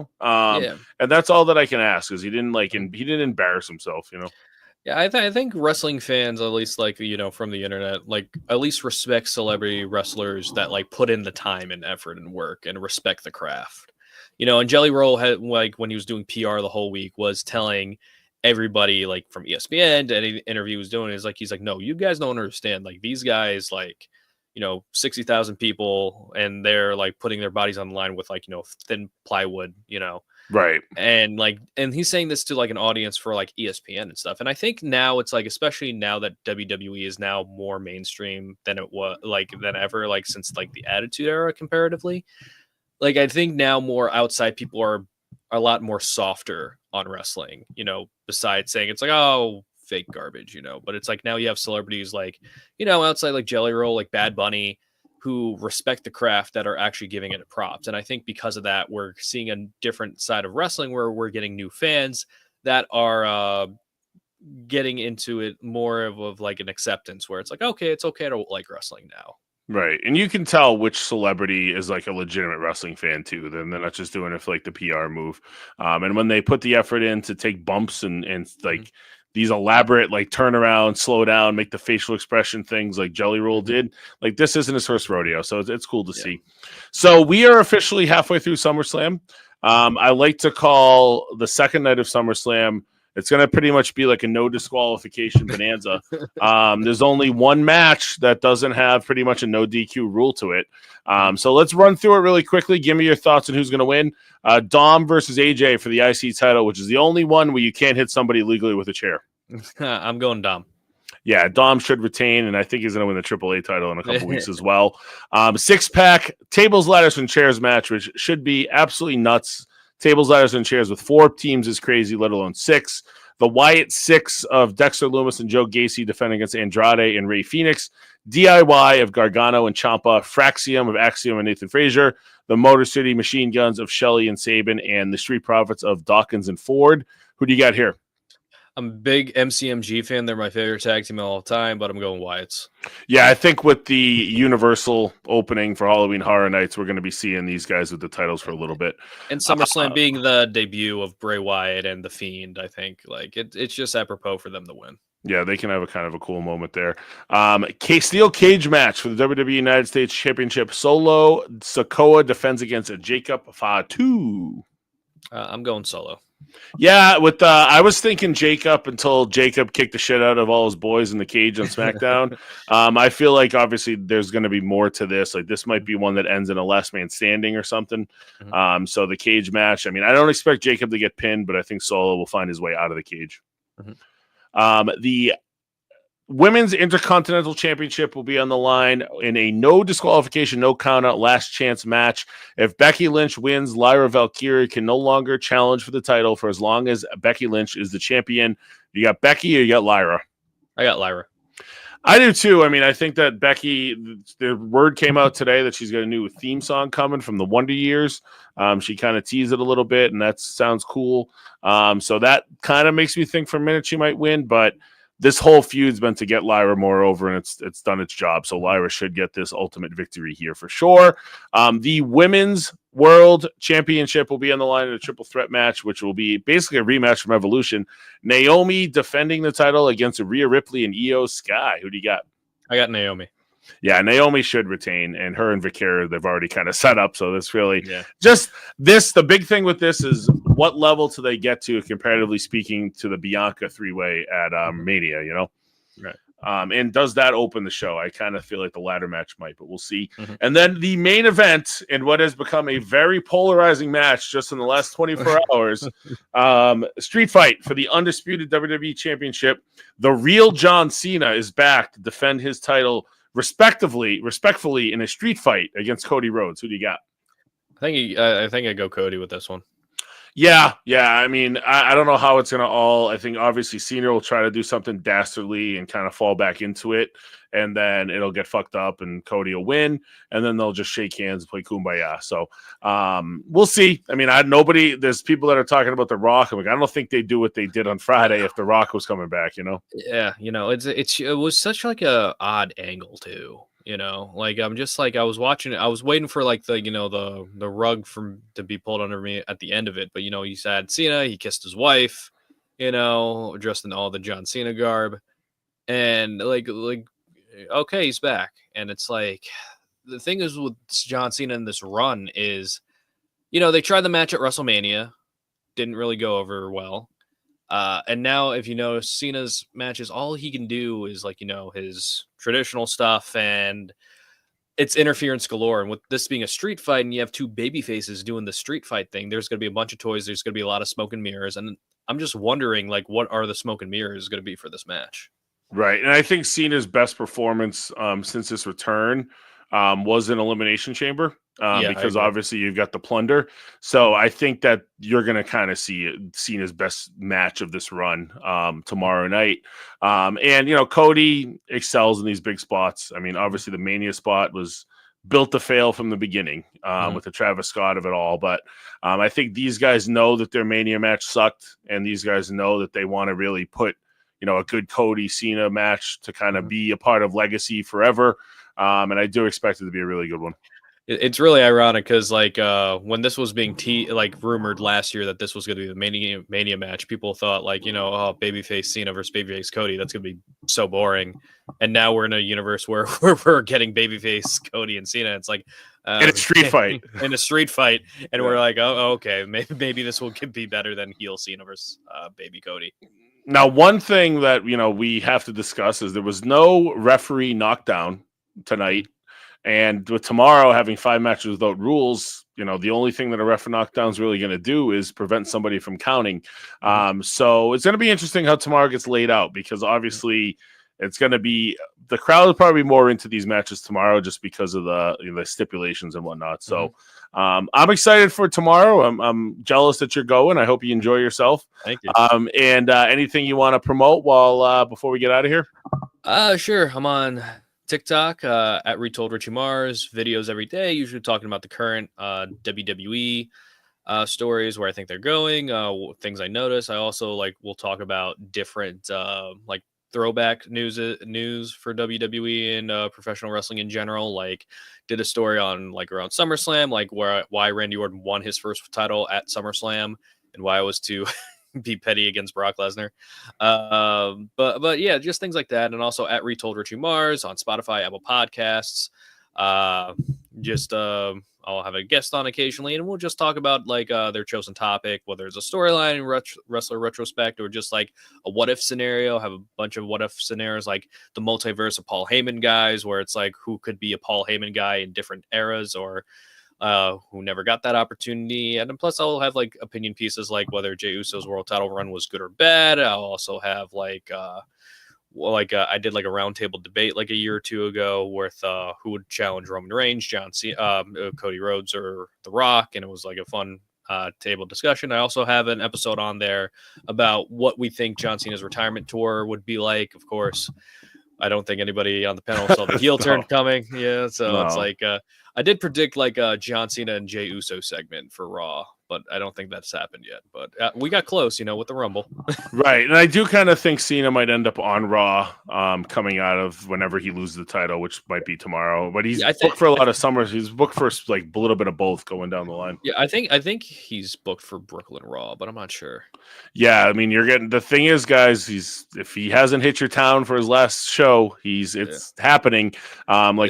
that's all that I can ask, because he didn't he didn't embarrass himself, Yeah, I think wrestling fans, at least from the internet, at least respect celebrity wrestlers that put in the time and effort and work and respect the craft, And Jelly Roll had when he was doing PR the whole week was telling everybody from ESPN to any interview he was doing is he's like, no, you guys don't understand. These guys 60,000 people, and they're putting their bodies on the line with thin plywood, right. And and he's saying this to an audience for ESPN and stuff. And I think now it's especially now that WWE is now more mainstream than it was than ever, since the Attitude Era comparatively. I think now more outside people are a lot more softer on wrestling, besides saying it's oh, fake garbage, but it's now you have celebrities outside Jelly Roll, Bad Bunny, who respect the craft, that are actually giving it props. And I think because of that, we're seeing a different side of wrestling where we're getting new fans that are getting into it more of an acceptance, where it's okay, it's okay to like wrestling now. Right. And you can tell which celebrity is a legitimate wrestling fan too. Then they're not just doing it for the PR move. And when they put the effort in to take bumps and these elaborate turnaround, slow down, make the facial expression things like Jelly Roll did, this isn't his first rodeo. So it's cool to see. So we are officially halfway through SummerSlam. I like to call the second night of SummerSlam, it's going to pretty much be a no disqualification bonanza. There's only one match that doesn't have pretty much a no DQ rule to it. So let's run through it really quickly. Give me your thoughts on who's going to win. Dom versus AJ for the IC title, which is the only one where you can't hit somebody legally with a chair. I'm going Dom. Yeah, Dom should retain, and I think he's going to win the AAA title in a couple weeks as well. 6-pack tables, ladders, and chairs match, which should be absolutely nuts. Tables, ladders, and chairs with 4 teams is crazy, let alone 6. The Wyatt 6 of Dexter Loomis and Joe Gacy defending against Andrade and Rey Fenix. DIY of Gargano and Ciampa. Fraxium of Axiom and Nathan Frazier. The Motor City Machine Guns of Shelley and Sabin. And the Street Profits of Dawkins and Ford. Who do you got here? I'm a big MCMG fan. They're my favorite tag team of all time, but I'm going Wyatts. Yeah, I think with the Universal opening for Halloween Horror Nights, we're going to be seeing these guys with the titles for a little bit. And SummerSlam being the debut of Bray Wyatt and The Fiend, I think it's just apropos for them to win. Yeah, they can have a kind of a cool moment there. Steel cage match for the WWE United States Championship. Solo Sikoa defends against Jacob Fatu. I'm going Solo. Yeah, I was thinking Jacob until Jacob kicked the shit out of all his boys in the cage on SmackDown. I feel like obviously there's going to be more to this. Like this might be one that ends in a last man standing or something. Mm-hmm. So the cage match. I mean, I don't expect Jacob to get pinned, but I think Solo will find his way out of the cage. Mm-hmm. The Women's Intercontinental Championship will be on the line in a no disqualification, no countout last chance match. If Becky Lynch wins, Lyra Valkyria can no longer challenge for the title for as long as Becky Lynch is the champion. You got Becky or you got Lyra? I got Lyra. I do too. I mean, I think that Becky, the word came out today that she's got a new theme song coming from the Wonder Years. She kind of teased it a little bit, and that sounds cool. So that kind of makes me think for a minute she might win, but this whole feud's been to get Lyra more over, and it's done its job. So Lyra should get this ultimate victory here for sure. The Women's World Championship will be on the line in a triple threat match, which will be basically a rematch from Evolution. Naomi defending the title against Rhea Ripley and Io Sky. Who do you got? I got Naomi. Yeah, Naomi should retain, and her and Vicaria, they've already kind of set up. So this really just this. The big thing with this is what level do they get to, comparatively speaking, to the Bianca 3-way at Mania, you know? Right. And does that open the show? I kind of feel like the ladder match might, but we'll see. Mm-hmm. And then the main event in what has become a very polarizing match just in the last 24 hours, street fight for the undisputed WWE Championship. The real John Cena is back to defend his title respectfully in a street fight against Cody Rhodes. Who do you got? I think I go Cody with this one. Yeah. I mean, I don't know how it's going to all. I think obviously Cena will try to do something dastardly and kind of fall back into it, and then it'll get fucked up, and Cody will win, and then they'll just shake hands and play Kumbaya. So we'll see. I mean, there's people that are talking about The Rock. I'm like, I don't think they do what they did on Friday if The Rock was coming back. You know? Yeah. You know, it was such like a odd angle too. You know, like I'm just like I was watching it. I was waiting for like the rug to be pulled under me at the end of it. But you know, you said Cena, he kissed his wife, you know, dressed in all the John Cena garb, and like okay, he's back. And it's like the thing is with John Cena in this run is, you know, they tried the match at WrestleMania, didn't really go over well. And now, if you notice, Cena's matches, all he can do is like, you know, his traditional stuff, and it's interference galore. And with this being a street fight, and you have two baby faces doing the street fight thing, there's going to be a bunch of toys. There's going to be a lot of smoke and mirrors. And I'm just wondering, like, what are the smoke and mirrors going to be for this match? Right. And I think Cena's best performance since his return was in Elimination Chamber. Because obviously you've got the plunder. So I think that you're going to kind of see Cena's best match of this run tomorrow night. And, you know, Cody excels in these big spots. I mean, obviously the Mania spot was built to fail from the beginning with the Travis Scott of it all. But I think these guys know that their Mania match sucked, and these guys know that they want to really put, you know, a good Cody Cena match to kind of be a part of legacy forever. And I do expect it to be a really good one. It's really ironic because, like, when this was being rumored last year that this was going to be the Mania match, people thought, like, you know, oh, babyface Cena versus babyface Cody, that's going to be so boring. And now we're in a universe where we're getting babyface Cody and Cena. It's like in a street fight, and we're like, oh, okay, maybe this will be better than heel Cena versus baby Cody. Now, one thing that, you know, we have to discuss is there was no referee knockdown tonight. And with tomorrow having 5 matches without rules, you know, the only thing that a ref knockdown is really going to do is prevent somebody from counting. So it's going to be interesting how tomorrow gets laid out, because obviously it's going to be the crowd is probably more into these matches tomorrow just because of the stipulations and whatnot. So I'm excited for tomorrow. I'm jealous that you're going. I hope you enjoy yourself. Thank you. And anything you want to promote before we get out of here? Sure. I'm on TikTok at Retold Richie Mars, videos every day, usually talking about the current WWE stories, where I think they're going, things I notice. I also will talk about different like throwback news for WWE and professional wrestling in general. Like, did a story on around SummerSlam, why Randy Orton won his first title at SummerSlam and why it was to be petty against Brock Lesnar. But yeah, just things like that. And also at Retold Richie Mars on Spotify, Apple Podcasts. I'll have a guest on occasionally, and we'll just talk about their chosen topic, whether it's a storyline, wrestler retrospect, or just a what if scenario. Have a bunch of what if scenarios, like the multiverse of Paul Heyman guys, where it's who could be a Paul Heyman guy in different eras, or who never got that opportunity. And then plus I'll have opinion pieces whether Jey Uso's world title run was good or bad. I'll also have I did a roundtable debate a year or two ago with who would challenge Roman Reigns, John Cena, Cody Rhodes, or The Rock, and it was a fun table discussion. I also have an episode on there about what we think John Cena's retirement tour would be like. Of course, I don't think anybody on the panel saw the heel turn coming. Yeah, so it's I did predict John Cena and Jey Uso segment for Raw, but I don't think that's happened yet. But we got close, with the Rumble. Right, and I do kind of think Cena might end up on Raw, coming out of whenever he loses the title, which might be tomorrow. But he's booked for a lot of summers. He's booked for a little bit of both going down the line. Yeah, I think he's booked for Brooklyn Raw, but I'm not sure. Yeah, I mean, the thing is, guys, if he hasn't hit your town for his last show, it's happening.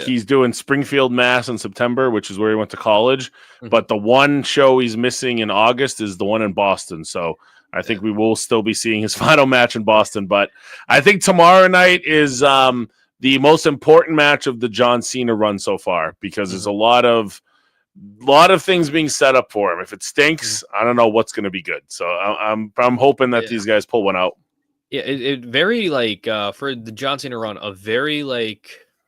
He's doing Springfield, Mass in September, which is where he went to college. Mm-hmm. But the one show he's missing in August is the one in Boston. So I think we will still be seeing his final match in Boston. But I think tomorrow night is the most important match of the John Cena run so far, because there's a lot of things being set up for him. If it stinks, I don't know what's going to be good. So I'm hoping that these guys pull one out. Yeah, it very for the John Cena run, a very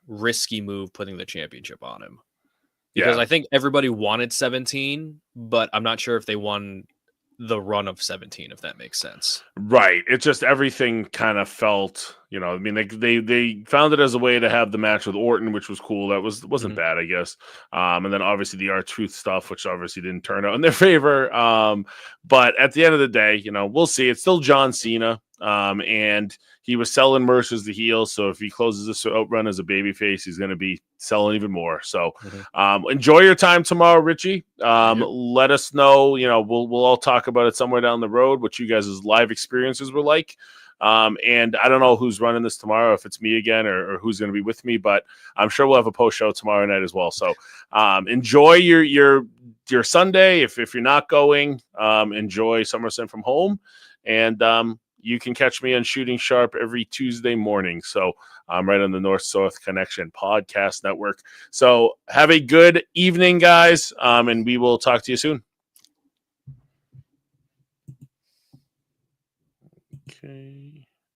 risky move putting the championship on him, because I think everybody wanted 17, but I'm not sure if they won the run of 17, if that makes sense. Right. It's just everything kind of felt, I mean, they found it as a way to have the match with Orton, which was cool. That wasn't bad, I guess. And then obviously the R-Truth stuff, which obviously didn't turn out in their favor. But at the end of the day, we'll see. It's still John Cena. And he was selling merch as the heel. So if he closes this outrun as a babyface, he's going to be selling even more. So enjoy your time tomorrow, Richie. Let us know, we'll all talk about it somewhere down the road, what you guys' live experiences were like. And I don't know who's running this tomorrow, if it's me again or who's going to be with me, but I'm sure we'll have a post show tomorrow night as well. So enjoy your Sunday. If you're not going, enjoy SummerSlam from home. And you can catch me on Shooting Sharp every Tuesday morning. So I'm right on the North-South Connection Podcast Network. So have a good evening, guys, and we will talk to you soon. Okay.